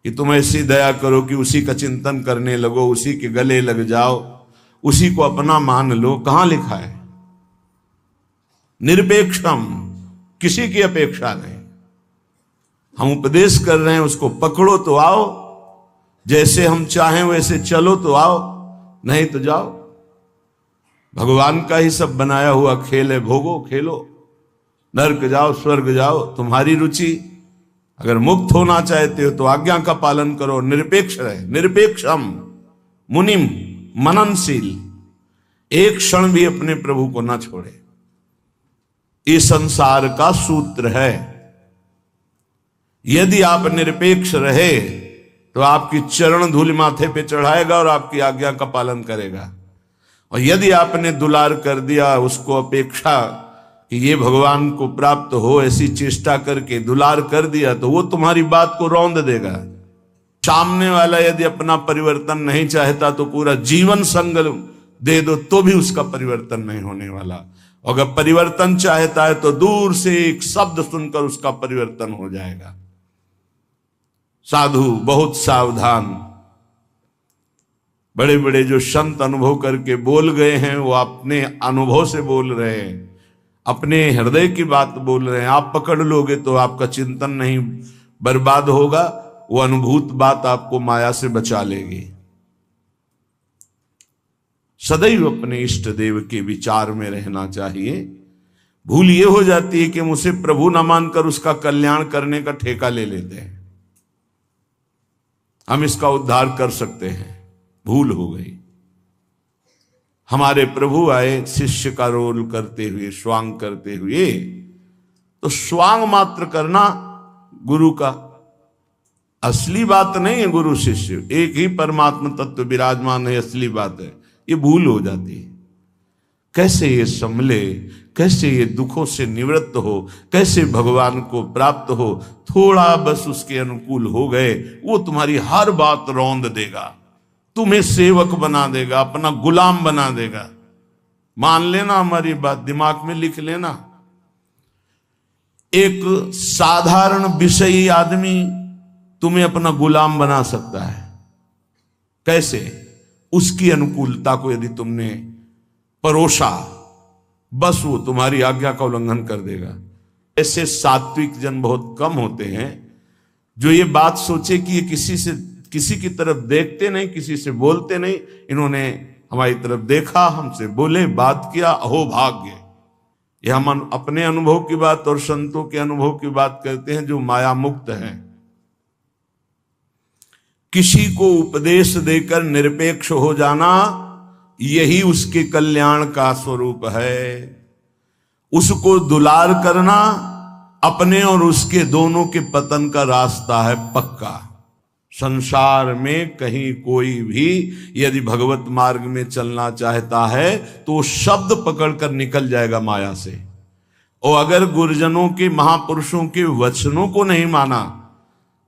कि तुम ऐसी दया करो कि उसी का चिंतन करने लगो, उसी के गले लग जाओ, उसी को अपना मान लो? कहां लिखा है? निरपेक्षम, किसी की अपेक्षा नहीं। हम उपदेश कर रहे हैं, उसको पकड़ो तो आओ, जैसे हम चाहें वैसे चलो तो आओ, नहीं तो जाओ। भगवान का ही सब बनाया हुआ खेल है, भोगो खेलो, नरक जाओ स्वर्ग जाओ, तुम्हारी रुचि। अगर मुक्त होना चाहते हो तो आज्ञा का पालन करो, निरपेक्ष रहे। निरपेक्षम मुनिम, मननशील, एक क्षण भी अपने प्रभु को ना छोड़े। इस संसार का सूत्र है। यदि आप निरपेक्ष रहे तो आपकी चरण धूल माथे पे चढ़ाएगा और आपकी आज्ञा का पालन करेगा। और यदि आपने दुलार कर दिया, उसको अपेक्षा कि ये भगवान को प्राप्त हो, ऐसी चेष्टा करके दुलार कर दिया, तो वो तुम्हारी बात को रौंद देगा। सामने वाला यदि अपना परिवर्तन नहीं चाहता तो पूरा जीवन संग दे दो तो भी उसका परिवर्तन नहीं होने वाला। अगर परिवर्तन चाहता है तो दूर से एक शब्द सुनकर उसका परिवर्तन हो जाएगा। साधु बहुत सावधान। बड़े बड़े जो संत अनुभव करके बोल गए हैं वो अपने अनुभव से बोल रहे हैं, अपने हृदय की बात बोल रहे हैं। आप पकड़ लोगे तो आपका चिंतन नहीं बर्बाद होगा, वो अनुभूत बात आपको माया से बचा लेगी। सदैव अपने इष्ट देव के विचार में रहना चाहिए। भूल ये हो जाती है कि मुझे प्रभु न मानकर उसका कल्याण करने का ठेका ले लेते हैं। हम इसका उद्धार कर सकते हैं, भूल हो गई। हमारे प्रभु आए शिष्य का रोल करते हुए, स्वांग करते हुए, तो स्वांग मात्र करना गुरु का असली बात नहीं है। गुरु शिष्य एक ही परमात्मा तत्व विराजमान है, असली बात है। ये भूल हो जाती है। कैसे ये संभले, कैसे ये दुखों से निवृत्त हो, कैसे भगवान को प्राप्त हो। थोड़ा बस उसके अनुकूल हो गए, वो तुम्हारी हर बात रौंद देगा, तुम्हें सेवक बना देगा, अपना गुलाम बना देगा। मान लेना हमारी बात, दिमाग में लिख लेना। एक साधारण विषयी आदमी तुम्हें अपना गुलाम बना सकता है। कैसे? उसकी अनुकूलता को यदि तुमने परोसा, बस वो तुम्हारी आज्ञा का उल्लंघन कर देगा। ऐसे सात्विक जन बहुत कम होते हैं जो ये बात सोचे कि ये किसी की तरफ देखते नहीं, किसी से बोलते नहीं। इन्होंने हमारी तरफ देखा, हमसे बोले, बात किया, अहो भाग्य। यह हम अपने अनुभव की बात और संतों के अनुभव की बात करते हैं जो माया मुक्त हैं। किसी को उपदेश देकर निरपेक्ष हो जाना, यही उसके कल्याण का स्वरूप है। उसको दुलार करना अपने और उसके दोनों के पतन का रास्ता है पक्का। संसार में कहीं कोई भी यदि भगवत मार्ग में चलना चाहता है तो वो शब्द पकड़कर निकल जाएगा माया से। और अगर गुरुजनों के, महापुरुषों के वचनों को नहीं माना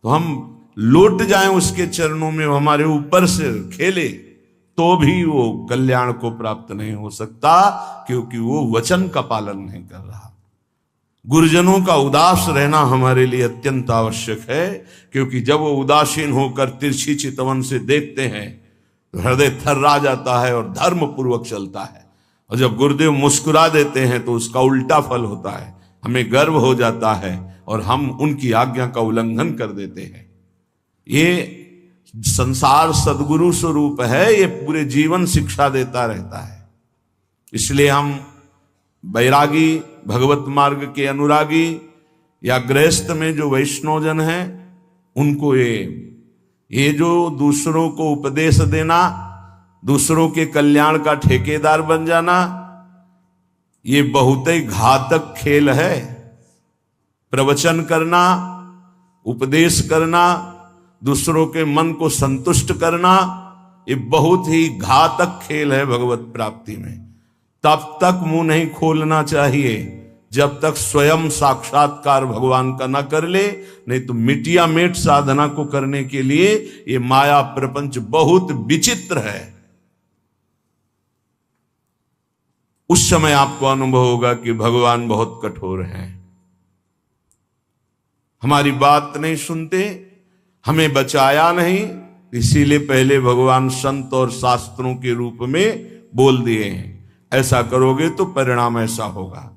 तो हम लौट जाएं उसके चरणों में, हमारे ऊपर से खेले, तो भी वो कल्याण को प्राप्त नहीं हो सकता, क्योंकि वो वचन का पालन नहीं कर रहा। गुरुजनों का उदास रहना हमारे लिए अत्यंत आवश्यक है, क्योंकि जब वो उदासीन होकर तिरछी चितवन से देखते हैं तो हृदय थर्रा जाता है और धर्म पूर्वक चलता है। और जब गुरुदेव मुस्कुरा देते हैं तो उसका उल्टा फल होता है, हमें गर्व हो जाता है और हम उनकी आज्ञा का उल्लंघन कर देते हैं। ये संसार सदगुरु स्वरूप है, ये पूरे जीवन शिक्षा देता रहता है। इसलिए हम बैरागी, भगवत मार्ग के अनुरागी या गृहस्थ में जो वैष्णवजन हैं, उनको ये जो दूसरों को उपदेश देना, दूसरों के कल्याण का ठेकेदार बन जाना, ये बहुत ही घातक खेल है। प्रवचन करना, उपदेश करना, दूसरों के मन को संतुष्ट करना, ये बहुत ही घातक खेल है भगवत प्राप्ति में। तब तक मुंह नहीं खोलना चाहिए जब तक स्वयं साक्षात्कार भगवान का न कर ले, नहीं तो मिटिया मेट साधना को करने के लिए ये माया प्रपंच बहुत विचित्र है। उस समय आपको अनुभव होगा कि भगवान बहुत कठोर हैं, हमारी बात नहीं सुनते, हमें बचाया नहीं, इसीलिए पहले भगवान संत और शास्त्रों के रूप में बोल दिए हैं। ऐसा करोगे तो परिणाम ऐसा होगा।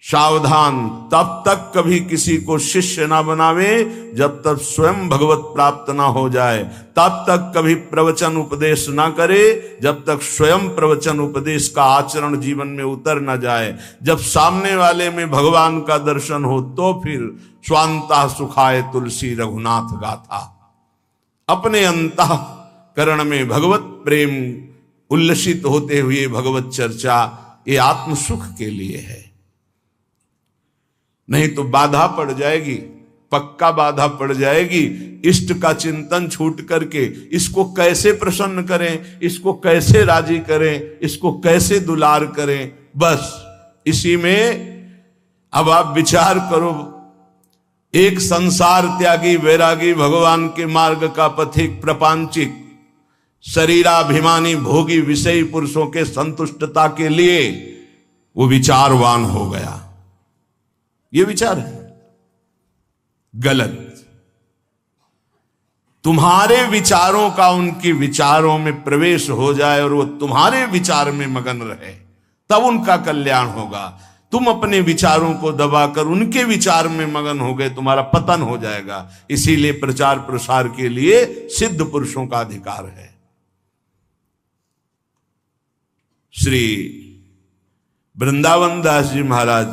सावधान, तब तक कभी किसी को शिष्य ना बनावे जब तक स्वयं भगवत प्राप्त ना हो जाए। तब तक कभी प्रवचन उपदेश ना करे जब तक स्वयं प्रवचन उपदेश का आचरण जीवन में उतर ना जाए। जब सामने वाले में भगवान का दर्शन हो तो फिर स्वांता सुखाए तुलसी रघुनाथ गाथा। अपने अंतःकरण में भगवत प्रेम उल्लसित होते हुए भगवत चर्चा, ये आत्म सुख के लिए है। नहीं तो बाधा पड़ जाएगी, पक्का बाधा पड़ जाएगी। इष्ट का चिंतन छूट करके इसको कैसे प्रसन्न करें, इसको कैसे राजी करें, इसको कैसे दुलार करें, बस इसी में अब आप विचार करो। एक संसार त्यागी वैरागी भगवान के मार्ग का पथिक प्रपंचिक शरीराभिमानी भोगी विषयी पुरुषों के संतुष्टता के लिए वो विचारवान हो गया। ये विचार है गलत। तुम्हारे विचारों का उनके विचारों में प्रवेश हो जाए और वो तुम्हारे विचार में मगन रहे, तब उनका कल्याण होगा। तुम अपने विचारों को दबाकर उनके विचार में मगन हो गए, तुम्हारा पतन हो जाएगा। इसीलिए प्रचार प्रसार के लिए सिद्ध पुरुषों का अधिकार है। श्री वृंदावन दास जी महाराज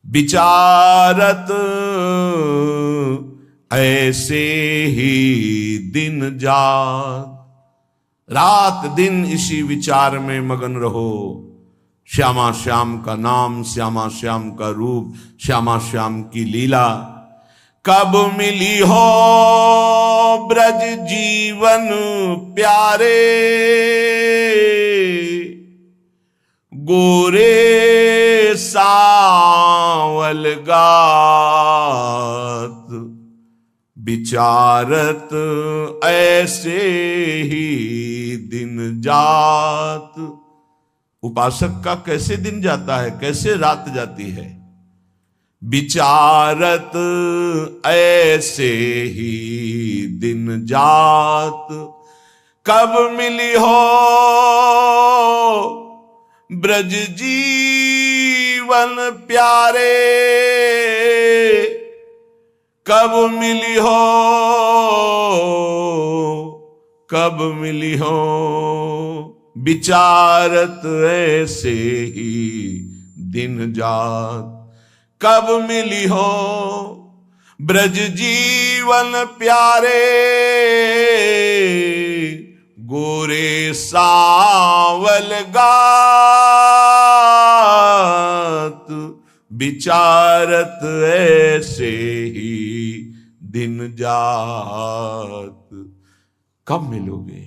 विचारत ऐसे ही दिन जात, रात दिन इसी विचार में मगन रहो। श्यामा श्याम का नाम, श्यामा श्याम का रूप, श्यामा श्याम की लीला। कब मिली हो ब्रज जीवन प्यारे, गोरे सावल गात, विचारत ऐसे ही दिन जात। उपासक का कैसे दिन जाता है, कैसे रात जाती है? विचारत ऐसे ही दिन जात। कब मिली हो ब्रज जीवन प्यारे, कब मिली हो, कब मिली हो, विचारत ऐसे ही दिन जात। कब मिली हो ब्रज जीवन प्यारे, गोरे सावल गात, विचारत ऐसे ही दिन जात। कब मिलोगे?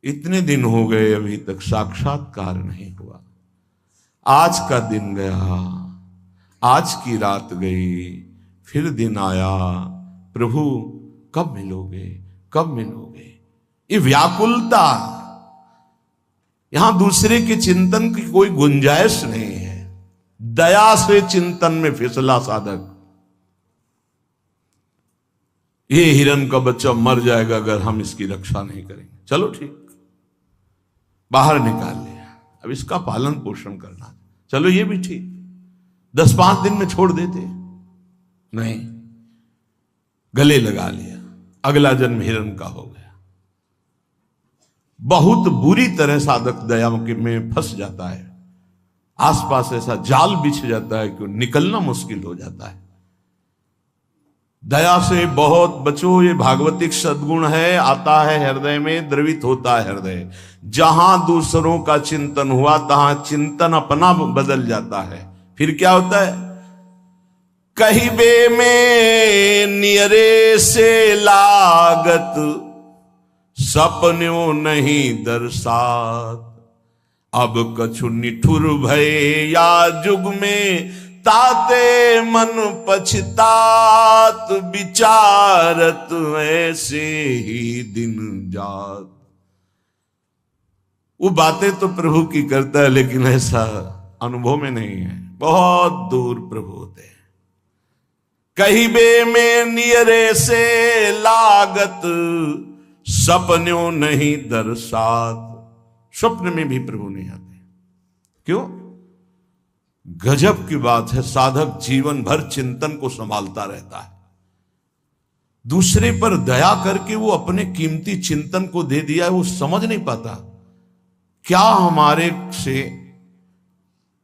इतने दिन हो गए अभी तक साक्षात्कार नहीं हुआ। आज का दिन गया, आज की रात गई, फिर दिन आया। प्रभु कब मिलोगे, कब मिलोगे? ये व्याकुलता, यहां दूसरे के चिंतन की कोई गुंजाइश नहीं है। दया से चिंतन में फिसला साधक। ये हिरण का बच्चा मर जाएगा अगर हम इसकी रक्षा नहीं करेंगे। चलो ठीक, बाहर निकाल लिया, अब इसका पालन पोषण करना, चलो ये भी ठीक। 10-5 दिन में छोड़ देते, नहीं, गले लगा लिया, अगला जन्म हिरण का हो गया। बहुत बुरी तरह साधक दया में फंस जाता है। आसपास ऐसा जाल बिछ जाता है कि निकलना मुश्किल हो जाता है। दया से बहुत बचो, ये भागवतिक सद्गुण है, आता है हृदय में, द्रवित होता है हृदय। जहां दूसरों का चिंतन हुआ तहां चिंतन अपना बदल जाता है। फिर क्या होता है? कहीं बे में नियरे से लागत, सपन्यों नहीं दर्शात। अब कछु निठुर भय या जुग में, ताते मन पछतात, विचारत ऐसे ही दिन जात। वो बातें तो प्रभु की करता है, लेकिन ऐसा अनुभव में नहीं है। बहुत दूर प्रभु होते हैं। कहीं बे में नियरे से लागत, सपन्यों नहीं दर्शात। स्वप्न में भी प्रभु नहीं आते। क्यों? गजब की बात है, साधक जीवन भर चिंतन को संभालता रहता है। दूसरे पर दया करके वो अपने कीमती चिंतन को दे दिया है, वो समझ नहीं पाता क्या हमारे से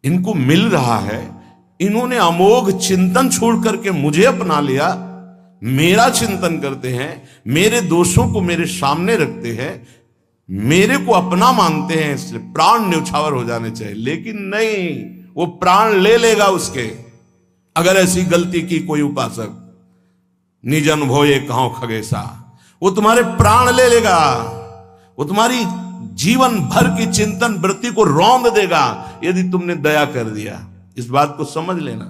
इनको मिल रहा है। इन्होंने अमोघ चिंतन छोड़ करके मुझे अपना लिया, मेरा चिंतन करते हैं, मेरे दोषों को मेरे सामने रखते हैं, मेरे को अपना मानते हैं, इसलिए प्राण न्यौछावर हो जाने चाहिए। लेकिन नहीं, वो प्राण ले लेगा उसके, अगर ऐसी गलती की कोई उपासक। निज अनुभव कहो खगेसा, वो तुम्हारे प्राण ले लेगा, वो तुम्हारी जीवन भर की चिंतन वृत्ति को रौंद देगा यदि तुमने दया कर दिया। इस बात को समझ लेना।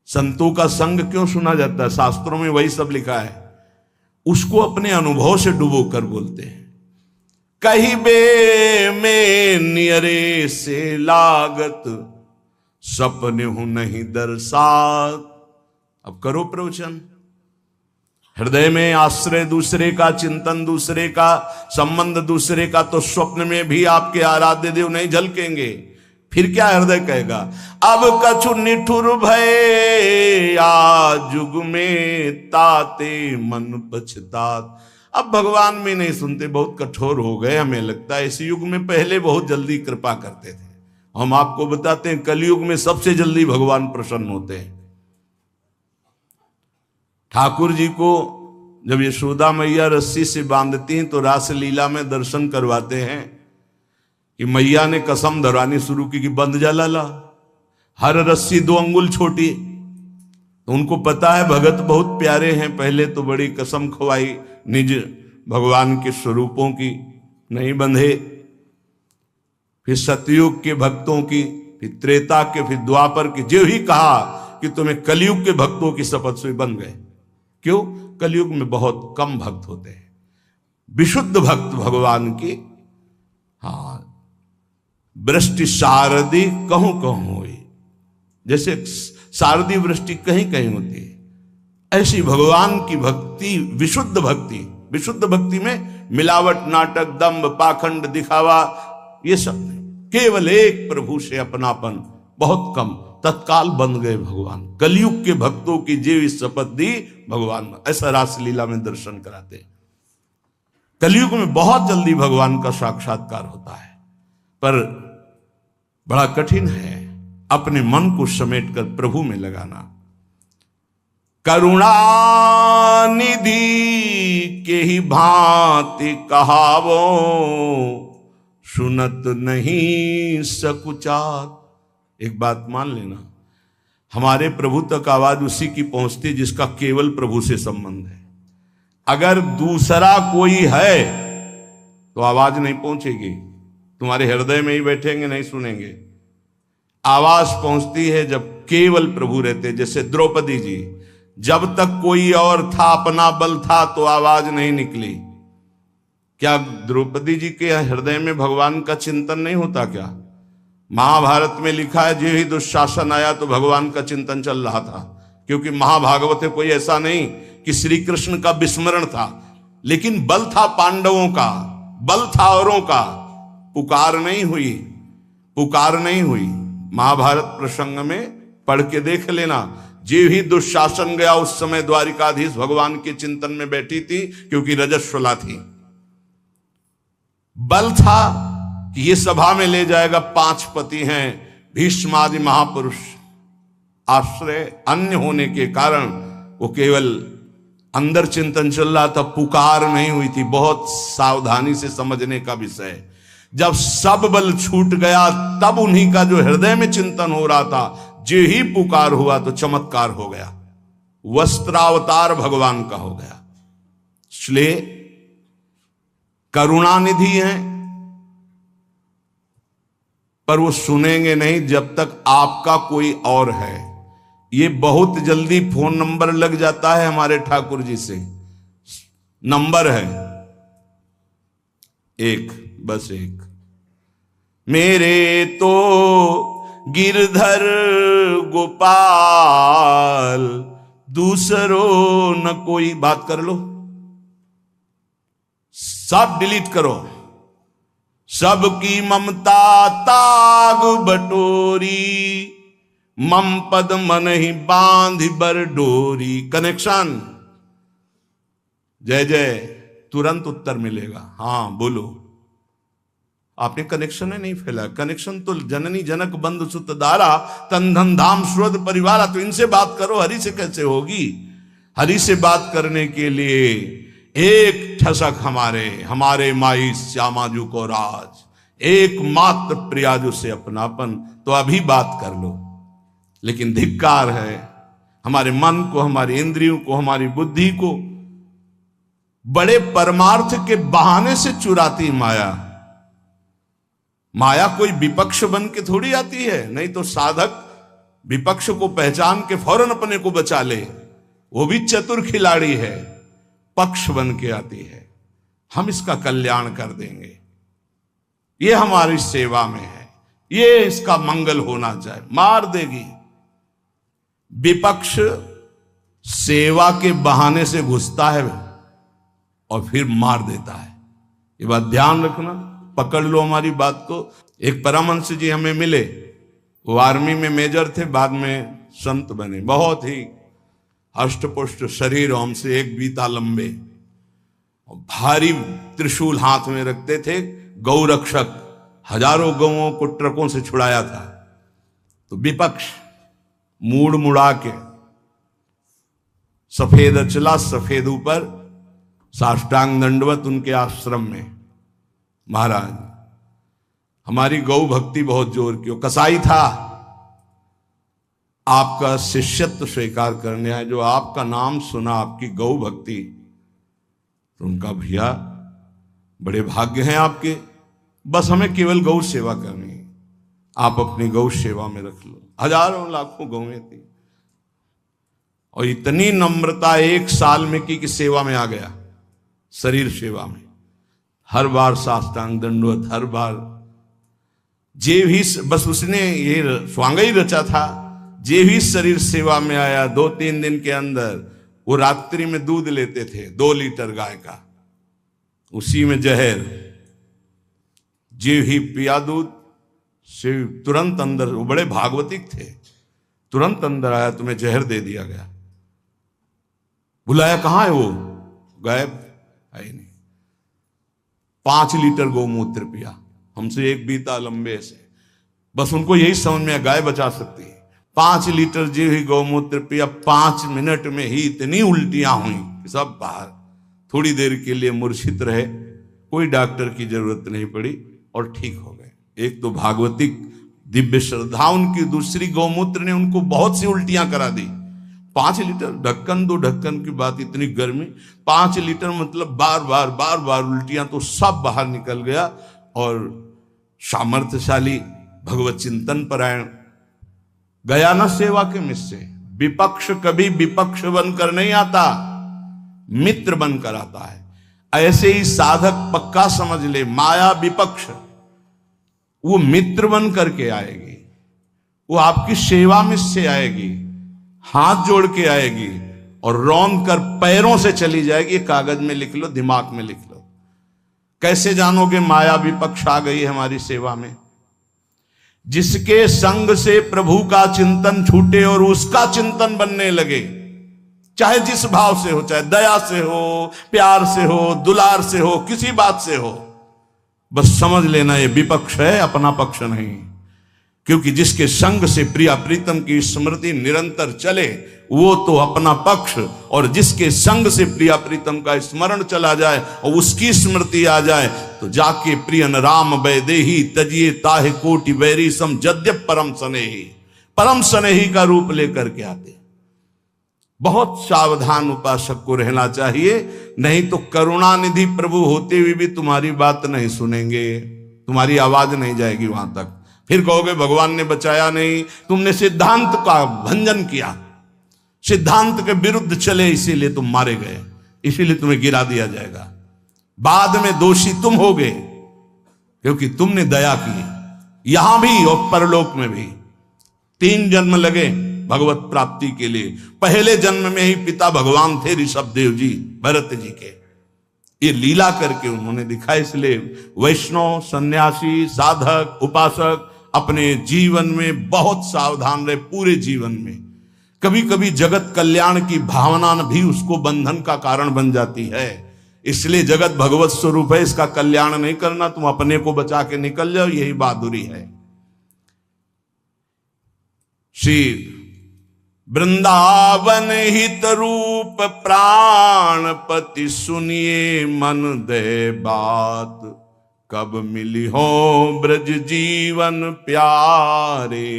संतों का संग क्यों सुना जाता है? शास्त्रों में वही सब लिखा है। उसको अपने अनुभव से डुबो कर बोलते हैं। कही बे में नियरे से लागत, सपने हूं नहीं दरसात। अब करो प्रवचन। हृदय में आश्रय दूसरे का, चिंतन दूसरे का, संबंध दूसरे का, तो स्वप्न में भी आपके आराध्य देव नहीं झलकेंगे। फिर क्या हृदय कहेगा? अब कछु निठुर भय आ जुग में ताते मन पछतात। अब भगवान में नहीं सुनते, बहुत कठोर हो गए। हमें लगता है इस युग में पहले बहुत जल्दी कृपा करते थे। हम आपको बताते हैं कलयुग में सबसे जल्दी भगवान प्रसन्न होते हैं। ठाकुर जी को जब यशोदा मैया रस्सी से बांधती हैं तो रास लीला में दर्शन करवाते हैं कि मैया ने कसम धरवानी शुरू की कि बंद जा लाला, हर रस्सी 2 अंगुल छोटी। तो उनको पता है भगत बहुत प्यारे हैं। पहले तो बड़ी कसम खवाई निज भगवान के स्वरूपों की, नहीं बंधे। फिर सतयुग के भक्तों की, फिर त्रेता के, फिर द्वापर की। जो ही कहा कि तुम्हें कलयुग के भक्तों की शपथ से बन गए। क्यों? कलयुग में बहुत कम भक्त होते हैं। विशुद्ध भक्त भगवान की, हाँ, वृष्टि शारदी कहूं कहूं हुई। जैसे शारदी वृष्टि कहीं कहीं होती है, ऐसी भगवान की भक्ति विशुद्ध भक्ति। विशुद्ध भक्ति में मिलावट, नाटक, दंभ, पाखंड, दिखावा, ये सब नहीं। केवल एक प्रभु से अपनापन, बहुत कम, तत्काल बन गए भगवान। कलयुग के भक्तों की जीव शपथ दी भगवान। ऐसा रासलीला में दर्शन कराते हैं। कलयुग में बहुत जल्दी भगवान का साक्षात्कार होता है, पर बड़ा कठिन है अपने मन को समेट कर प्रभु में लगाना। करुणा निधि के ही भांति कहावो, सुनत नहीं सकुचात। एक बात मान लेना, हमारे प्रभु तक आवाज उसी की पहुंचती जिसका केवल प्रभु से संबंध है। अगर दूसरा कोई है तो आवाज नहीं पहुंचेगी। तुम्हारे हृदय में ही बैठेंगे, नहीं सुनेंगे। आवाज पहुंचती है जब केवल प्रभु रहते। जैसे द्रौपदी जी, जब तक कोई और था, अपना बल था, तो आवाज नहीं निकली। क्या द्रौपदी जी के हृदय में भगवान का चिंतन नहीं होता क्या? महाभारत में लिखा है, जो ही दुशासन आया तो भगवान का चिंतन चल रहा था। क्योंकि महाभागवत में कोई ऐसा नहीं कि श्री कृष्ण का विस्मरण था, लेकिन बल था पांडवों का, बल था औरों का। पुकार नहीं हुई, पुकार नहीं हुई। महाभारत प्रसंग में पढ़ के देख लेना। जो ही दुशासन गया उस समय द्वारिकाधीश भगवान के चिंतन में बैठी थी, क्योंकि रजस्वला थी। बल था कि ये सभा में ले जाएगा। 5 पति हैं, भीष्मादि महापुरुष। आश्रय अन्य होने के कारण वो केवल अंदर चिंतन चल रहा था, पुकार नहीं हुई थी। बहुत सावधानी से समझने का विषय। जब सब बल छूट गया तब उन्हीं का जो हृदय में चिंतन हो रहा था, जो ही पुकार हुआ तो चमत्कार हो गया। वस्त्रावतार भगवान का हो गया। इसलिए करुणानिधि हैं, पर वो सुनेंगे नहीं जब तक आपका कोई और है। ये बहुत जल्दी फोन नंबर लग जाता है हमारे ठाकुर जी से। नंबर है एक, बस एक। मेरे तो गिरधर गोपाल, दूसरों न कोई। बात कर लो, सब डिलीट करो। सबकी ममता ताग बटोरी, मम पद मन ही बांध बर डोरी। कनेक्शन, जय जय, तुरंत उत्तर मिलेगा। हाँ बोलो। आपने कनेक्शन ही नहीं फैला। कनेक्शन तो जननी जनक बंधु सुत दारा, तन धन धाम सुरद परिवारा। तो इनसे बात करो, हरि से कैसे होगी? हरि से बात करने के लिए एक ठसक हमारे माई श्यामाजू को राज, एकमात्र प्रियाजू से अपनापन। तो अभी बात कर लो। लेकिन धिक्कार है हमारे मन को, हमारी इंद्रियों को, हमारी बुद्धि को बड़े परमार्थ के बहाने से चुराती माया। माया कोई विपक्ष बन के थोड़ी आती है। नहीं तो साधक विपक्ष को पहचान के फौरन अपने को बचा ले, वो भी चतुर खिलाड़ी है, पक्ष बन के आती है, हम इसका कल्याण कर देंगे, ये हमारी सेवा में है, ये इसका मंगल होना चाहिए, मार देगी। विपक्ष सेवा के बहाने से घुसता है और फिर मार देता है। ये बात ध्यान रखना, पकड़ लो हमारी बात को। एक परमहंस जी हमें मिले, वो आर्मी में मेजर थे, बाद में संत बने, बहुत ही हष्टपुष्ट शरीर, हमसे एक बीता लंबे, भारी त्रिशूल हाथ में रखते थे, गौ रक्षक, हजारों गौओं को ट्रकों से छुड़ाया था। तो विपक्ष मूड़ मुड़ा के सफेद अचला सफेद ऊपर, साष्टांग दंडवत उनके आश्रम में, महाराज हमारी गौ भक्ति बहुत जोर की, कसाई था, आपका शिष्यत्व स्वीकार करने आए, जो आपका नाम सुना, आपकी गौ भक्ति, तो उनका भैया बड़े भाग्य हैं आपके, बस हमें केवल गौ सेवा करनी है, आप अपनी गौ सेवा में रख लो। हजारों लाखों गौएं थी और इतनी नम्रता एक साल में की कि सेवा में आ गया, शरीर सेवा में, हर बार साष्टांग दंडवत, हर बार जे भी, बस उसने ये स्वांग ही रचा था, जे भी शरीर सेवा में आया 2-3 दिन के अंदर, वो रात्रि में दूध लेते थे 2 लीटर गाय का, उसी में जहर, जे ही पिया दूध से तुरंत अंदर, वो बड़े भागवतिक थे, तुरंत अंदर आया, तुम्हें जहर दे दिया गया। बुलाया, कहां है वो, गायब, है ही नहीं। 5 लीटर गौमूत्र पिया, हमसे एक बीता लंबे से, बस उनको यही समझ में गाय बचा सकती है। 5 लीटर जो ही गौमूत्र पिया, 5 मिनट में ही इतनी उल्टियां हुई कि सब बाहर, थोड़ी देर के लिए मूर्छित रहे, कोई डॉक्टर की जरूरत नहीं पड़ी और ठीक हो गए। एक तो भागवतिक दिव्य श्रद्धा उनकी, दूसरी गौमूत्र ने उनको बहुत सी उल्टियां करा दी। 5 लीटर, ढक्कन 2 ढक्कन की बात, इतनी गर्मी, 5 लीटर मतलब बार बार उल्टियां, तो सब बाहर निकल गया। और सामर्थ्यशाली भगवत चिंतन परायण, गया न सेवा के मिस से। विपक्ष कभी विपक्ष बनकर नहीं आता, मित्र बनकर आता है। ऐसे ही साधक पक्का समझ ले, माया विपक्ष, वो मित्र बन करके आएगी, वो आपकी सेवा में से आएगी, हाथ जोड़ के आएगी और रौंद कर पैरों से चली जाएगी। कागज में लिख लो, दिमाग में लिख लो। कैसे जानोगे माया विपक्ष आ गई हमारी सेवा में? जिसके संग से प्रभु का चिंतन छूटे और उसका चिंतन बनने लगे, चाहे जिस भाव से हो, चाहे दया से हो, प्यार से हो, दुलार से हो, किसी बात से हो, बस समझ लेना ये विपक्ष है, अपना पक्ष नहीं। क्योंकि जिसके संग से प्रिया प्रीतम की स्मृति निरंतर चले, वो तो अपना पक्ष, और जिसके संग से प्रिया प्रीतम का स्मरण चला जाए और उसकी स्मृति आ जाए, तो जाके प्रियन राम वैदेही तजिए ताहे कोटि वैरी सम जद्यप परम स्नेही, परम स्नेही का रूप लेकर के आते। बहुत सावधान उपासक को रहना चाहिए, नहीं तो करुणानिधि प्रभु होते हुए भी तुम्हारी बात नहीं सुनेंगे, तुम्हारी आवाज नहीं जाएगी वहां तक। फिर कहोगे भगवान ने बचाया नहीं, तुमने सिद्धांत का भंजन किया, सिद्धांत के विरुद्ध चले, इसीलिए तुम मारे गए, इसीलिए तुम्हें गिरा दिया जाएगा। बाद में दोषी तुम होगे, क्योंकि तुमने दया की, यहां भी और परलोक में भी। 3 जन्म लगे भगवत प्राप्ति के लिए। पहले जन्म में ही पिता भगवान थे ऋषभ देव जी, भरत जी के, ये लीला करके उन्होंने दिखाया। इसलिए वैष्णव, सन्यासी, साधक, उपासक अपने जीवन में बहुत सावधान रहे, पूरे जीवन में। कभी कभी जगत कल्याण की भावना भी उसको बंधन का कारण बन जाती है। इसलिए जगत भगवत स्वरूप है, इसका कल्याण नहीं करना, तुम अपने को बचा के निकल जाओ, यही बहादुरी है। श्री वृंदावन हित रूप प्राणपति सुनिए मन दे बात, कब मिली हो ब्रज जीवन प्यारे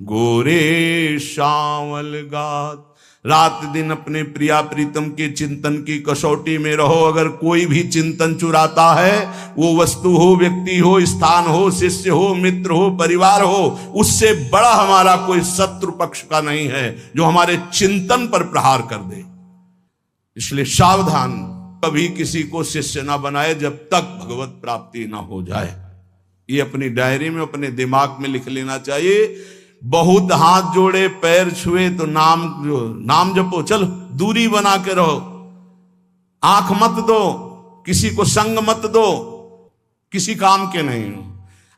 गोरे शावल गात। रात दिन अपने प्रिया प्रीतम के चिंतन की कसौटी में रहो। अगर कोई भी चिंतन चुराता है, वो वस्तु हो, व्यक्ति हो, स्थान हो, शिष्य हो, मित्र हो, परिवार हो, उससे बड़ा हमारा कोई शत्रु पक्ष का नहीं है जो हमारे चिंतन पर प्रहार कर दे। इसलिए सावधान, कभी किसी को शिष्य ना बनाए जब तक भगवत प्राप्ति ना हो जाए। ये अपनी डायरी में, अपने दिमाग में लिख लेना चाहिए। बहुत हाथ जोड़े पैर छुए तो नाम जपो, चलो दूरी बना के रहो, आंख मत दो, किसी को संग मत दो, किसी काम के नहीं हो।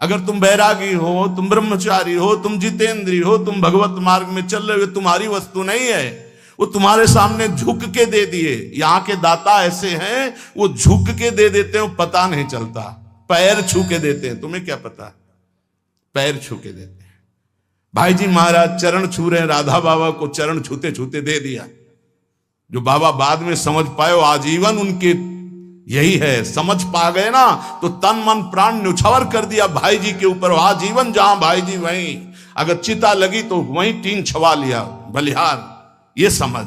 अगर तुम बैरागी हो, तुम ब्रह्मचारी हो, तुम जितेंद्री हो, तुम भगवत मार्ग में चल रहे हो, तुम्हारी वस्तु नहीं है, वो तुम्हारे सामने झुक के दे दिए। यहाँ के दाता ऐसे हैं, वो झुक के दे देते हैं, पता नहीं चलता। पैर छू के देते हैं, तुम्हें क्या पता, पैर छू के देते हैं। भाई जी महाराज चरण छू रहे हैं, राधा बाबा को चरण छूते छूते दे दिया। जो बाबा बाद में समझ पाए, आजीवन उनके यही है, समझ पा गए ना, तो तन मन प्राण न्यौछावर कर दिया भाई जी के ऊपर। आजीवन जहां भाई जी वहीं, अगर चिता लगी तो वहीं टीन छवा लिया बलिहार। ये समझ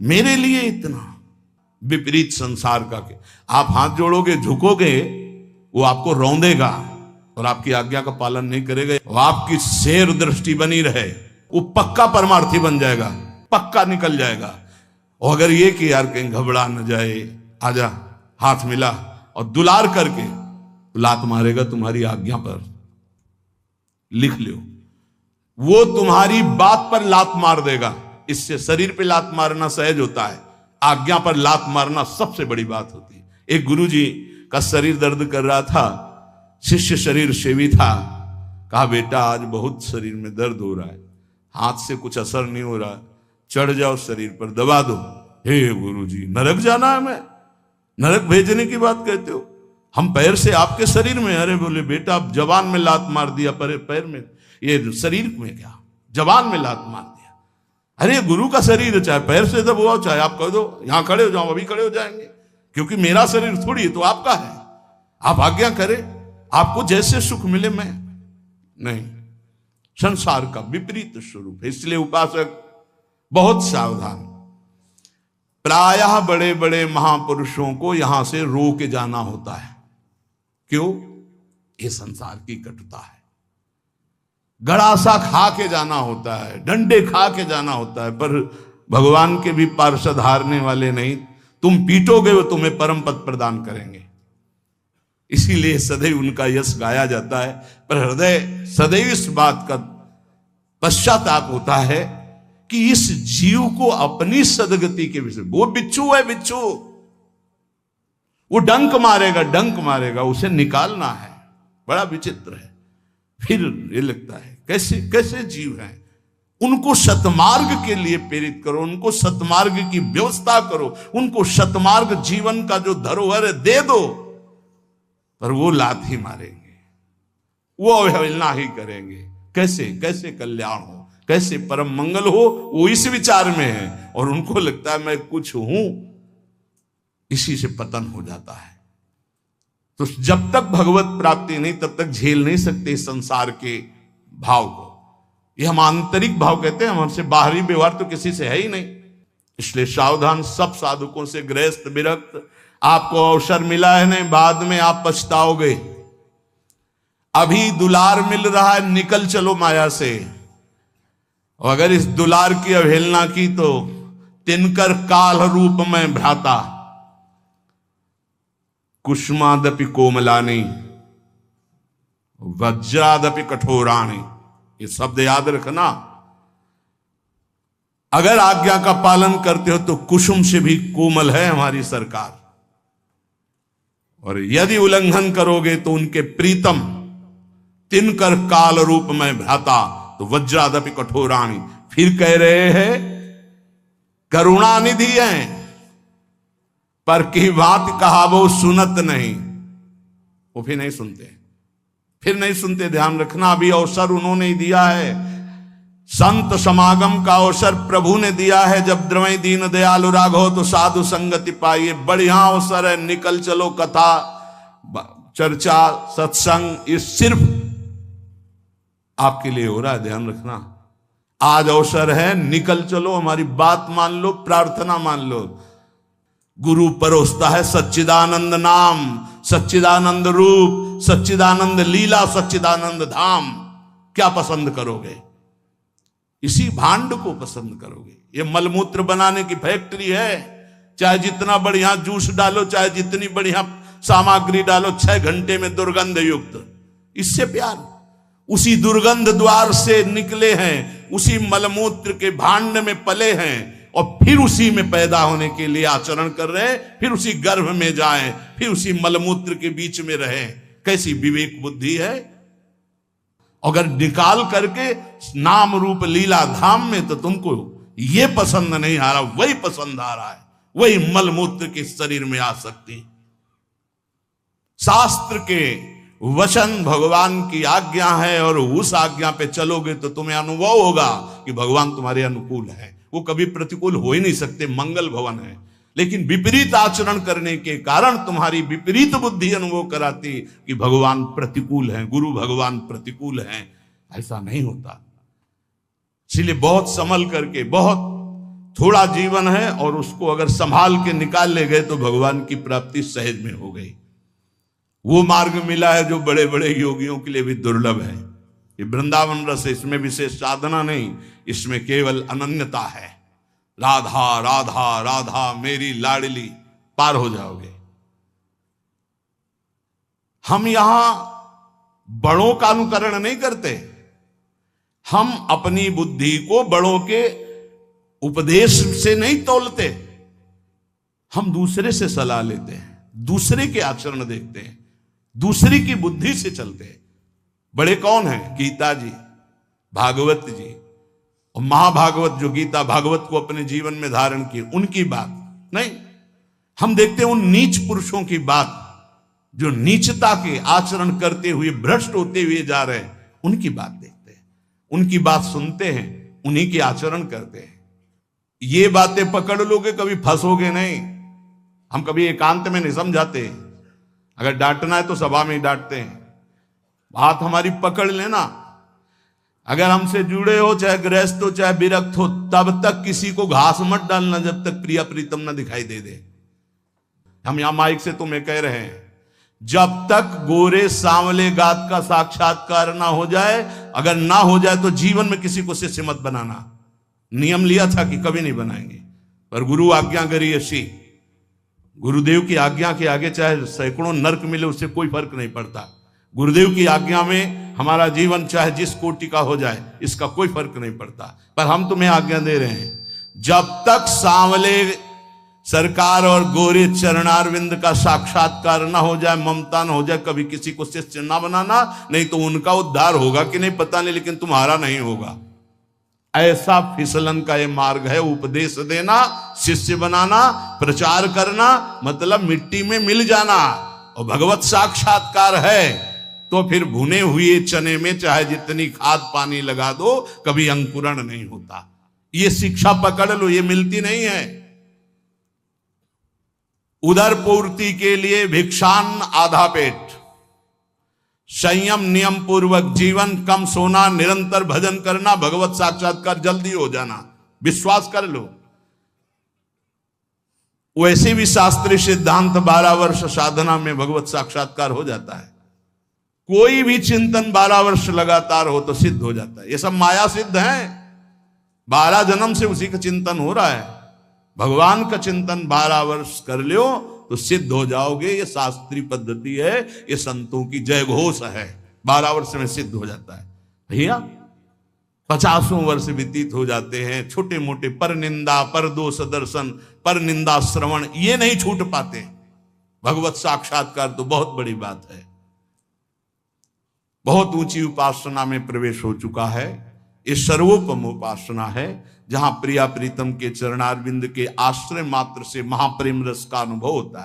मेरे लिए इतना विपरीत संसार का के आप हाथ जोड़ोगे, झुकोगे, वो आपको रौंदेगा और आपकी आज्ञा का पालन नहीं करेगा। वो आपकी शेर दृष्टि बनी रहे, वो पक्का परमार्थी बन जाएगा, पक्का निकल जाएगा। और अगर ये कि यार कहीं घबरा न जाए, आजा, हाथ मिला और दुलार करके लात मारेगा तुम्हारी आज्ञा पर, लिख लो, वो तुम्हारी बात पर लात मार देगा। इससे शरीर पे लात मारना सहज होता है, आज्ञा पर लात मारना सबसे बड़ी बात होती है। एक गुरुजी का शरीर दर्द कर रहा था, शिष्य शरीर सेवी था, कहा बेटा आज बहुत शरीर में दर्द हो रहा है, हाथ से कुछ असर नहीं हो रहा, चढ़ जाओ शरीर पर, दबा दो। हे गुरुजी, नरक जाना है, मैं नरक भेजने की बात कहते हो, हम पैर से आपके शरीर में। अरे बोले बेटा आप जवान में लात मार दिया, पैर में, ये शरीर में क्या, जवान में लात मार दिया। अरे गुरु का शरीर है, चाहे पैर से दबाओ, चाहे आप कह दो यहां खड़े हो जाओ, अभी खड़े हो जाएंगे, क्योंकि मेरा शरीर थोड़ी है, तो आपका है, आप आज्ञा करें, आपको जैसे सुख मिले। मैं नहीं, संसार का विपरीत स्वरूप है। इसलिए उपासक बहुत सावधान। प्रायः बड़े बड़े महापुरुषों को यहां से रो के जाना होता है। क्यों? ये संसार की कटुता है। गड़ासा खा के जाना होता है, डंडे खा के जाना होता है, पर भगवान के भी पार्षद हारने वाले नहीं। तुम पीटोगे वो तुम्हें परम पद प्रदान करेंगे। इसीलिए सदैव उनका यश गाया जाता है, पर हृदय सदैव इस बात का पश्चाताप होता है कि इस जीव को अपनी सदगति के विषय, वो बिच्छू है, बिच्छू, वो डंक मारेगा, डंक मारेगा, उसे निकालना है। बड़ा विचित्र है। फिर ये लगता है कैसे कैसे जीव हैं, उनको सतमार्ग के लिए प्रेरित करो, उनको सतमार्ग की व्यवस्था करो, उनको सतमार्ग जीवन का जो धरोहर है दे दो, पर वो लात ही मारेंगे, वो अवहेलना ही करेंगे। कैसे कैसे कल्याण हो, कैसे परम मंगल हो, वो इस विचार में है, और उनको लगता है मैं कुछ हूं, इसी से पतन हो जाता है। तो जब तक भगवत प्राप्ति नहीं, तब तक झेल नहीं सकते संसार के भाव को। ये हम आंतरिक भाव कहते हैं, हमसे बाहरी व्यवहार तो किसी से है ही नहीं। इसलिए सावधान, सब साधुकों से गृहस्थ विरक्त। आपको अवसर मिला है नहीं, बाद में आप पछताओगे। अभी दुलार मिल रहा है, निकल चलो माया से। और अगर इस दुलार की अवहेलना की तो तिनकर काल रूप में भ्राता, कुष्मादपि कोमलानी, वज्रादपि कठोराणी। ये शब्द याद रखना। अगर आज्ञा का पालन करते हो तो कुसुम से भी कोमल है हमारी सरकार, और यदि उल्लंघन करोगे तो उनके प्रीतम तिनकर काल रूप में भ्राता, तो वज्रादपि कठोराणी। फिर कह रहे हैं करुणानिधि हैं, पर की बात कहा वो सुनत नहीं। वो फिर नहीं सुनते, फिर नहीं सुनते। ध्यान रखना, अभी अवसर उन्होंने ही दिया है, संत समागम का अवसर प्रभु ने दिया है। जब द्रवै दीन दयालु राघव तो साधु संगति पाइए, बढ़िया अवसर है, निकल चलो। कथा, चर्चा, सत्संग, ये सिर्फ आपके लिए हो रहा है, ध्यान रखना। आज अवसर है, निकल चलो, हमारी बात मान लो, प्रार्थना मान लो। गुरु परोसता है सच्चिदानंद नाम, सच्चिदानंद रूप, सच्चिदानंद लीला, सच्चिदानंद धाम। क्या पसंद करोगे? इसी भांड को पसंद करोगे। ये मलमूत्र बनाने की फैक्ट्री है, चाहे जितना बढ़िया जूस डालो, चाहे जितनी बढ़िया सामग्री डालो, 6 घंटे में दुर्गंध युक्त। इससे प्यार, उसी दुर्गंध द्वार से निकले हैं, उसी मलमूत्र के भांड में पले हैं, और फिर उसी में पैदा होने के लिए आचरण कर रहे हैं, फिर उसी गर्भ में जाएं, फिर उसी मलमूत्र के बीच में रहें। कैसी विवेक बुद्धि है। अगर निकाल करके नाम रूप लीला धाम में, तो तुमको ये पसंद नहीं आ रहा, वही पसंद आ रहा है, वही मलमूत्र के शरीर में आ सकती। शास्त्र के वचन भगवान की आज्ञा है, और उस आज्ञा पे चलोगे तो तुम्हें अनुभव होगा कि भगवान तुम्हारे अनुकूल है। वो कभी प्रतिकूल हो ही नहीं सकते, मंगल भवन है। लेकिन विपरीत आचरण करने के कारण तुम्हारी विपरीत बुद्धि अनुभव कराती कि भगवान प्रतिकूल है, गुरु भगवान प्रतिकूल हैं। ऐसा नहीं होता। इसलिए बहुत संभल करके, बहुत थोड़ा जीवन है, और उसको अगर संभाल के निकाल ले गए तो भगवान की प्राप्ति सहज में हो गई। वो मार्ग मिला है जो बड़े बड़े योगियों के लिए भी दुर्लभ है। ये वृंदावन रस, इसमें विशेष साधना नहीं, इसमें केवल अनन्यता है। राधा राधा राधा मेरी लाडली, पार हो जाओगे। हम यहां बड़ों का अनुकरण नहीं करते, हम अपनी बुद्धि को बड़ों के उपदेश से नहीं तौलते। हम दूसरे से सलाह लेते हैं, दूसरे के आचरण देखते हैं, दूसरी की बुद्धि से चलते हैं। बड़े कौन हैं? गीता जी, भागवत जी, और महाभागवत जो गीता भागवत को अपने जीवन में धारण किए, उनकी बात नहीं। हम देखते हैं उन नीच पुरुषों की बात, जो नीचता के आचरण करते हुए भ्रष्ट होते हुए जा रहे हैं, उनकी बात देखते हैं, उनकी बात सुनते हैं, उन्हीं के आचरण करते हैं। ये बातें पकड़ लोगे कभी फंसोगे नहीं। हम कभी एकांत में नहीं समझाते, अगर डांटना है तो सभा में ही डांटते हैं। बात हमारी पकड़ लेना। अगर हमसे जुड़े हो, चाहे गृहस्थ हो चाहे विरक्त हो, तब तक किसी को घास मत डालना जब तक प्रिया प्रीतम ना दिखाई दे दे। हम यहां माइक से तुम्हें कह रहे हैं, जब तक गोरे सांवले गात का साक्षात्कार ना हो जाए, अगर ना हो जाए तो जीवन में किसी को शिष्य मत बनाना। नियम लिया था कि कभी नहीं बनाएंगे, पर गुरु आज्ञा करी ऐसी। गुरुदेव की आज्ञा के आगे चाहे सैकड़ों नरक मिले, उससे कोई फर्क नहीं पड़ता। गुरुदेव की आज्ञा में हमारा जीवन चाहे जिस कोटि का हो जाए, इसका कोई फर्क नहीं पड़ता। पर हम तुम्हें आज्ञा दे रहे हैं, जब तक सांवले सरकार और गोरे चरणारविंद का साक्षात्कार ना हो जाए, ममता ना हो जाए, कभी किसी को शिष्य ना बनाना। नहीं तो उनका उद्धार होगा कि नहीं पता नहीं, लेकिन तुम्हारा नहीं होगा। ऐसा फिसलन का ये मार्ग है। उपदेश देना, शिष्य बनाना, प्रचार करना, मतलब मिट्टी में मिल जाना। और भगवत साक्षात्कार है तो फिर भुने हुए चने में चाहे जितनी खाद पानी लगा दो, कभी अंकुरण नहीं होता। ये शिक्षा पकड़ लो, ये मिलती नहीं है। उदर पूर्ति के लिए भिक्षान आधा पेट, संयम नियम पूर्वक जीवन, कम सोना, निरंतर भजन करना, भगवत साक्षात्कार जल्दी हो जाना। विश्वास कर लो। वैसे भी शास्त्रीय सिद्धांत 12 वर्ष साधना में भगवत साक्षात्कार हो जाता है। कोई भी चिंतन 12 वर्ष लगातार हो तो सिद्ध हो जाता है। ये सब माया सिद्ध है। 12 जन्म से उसी का चिंतन हो रहा है। भगवान का चिंतन 12 वर्ष कर लो तो सिद्ध हो जाओगे। ये शास्त्रीय पद्धति है, ये संतों की जय घोष है। 12 वर्ष में सिद्ध हो जाता है। भैया 50 वर्ष व्यतीत हो जाते हैं, छोटे मोटे पर निंदा, पर दोष दर्शन, पर निंदा श्रवण, ये नहीं छूट पाते। भगवत साक्षात्कार तो बहुत बड़ी बात है। बहुत ऊंची उपासना में प्रवेश हो चुका है। ये सर्वोपम उपासना है, जहां प्रिया प्रीतम के चरणारविंद के आश्रय मात्र से महाप्रेम रस का अनुभव होता है।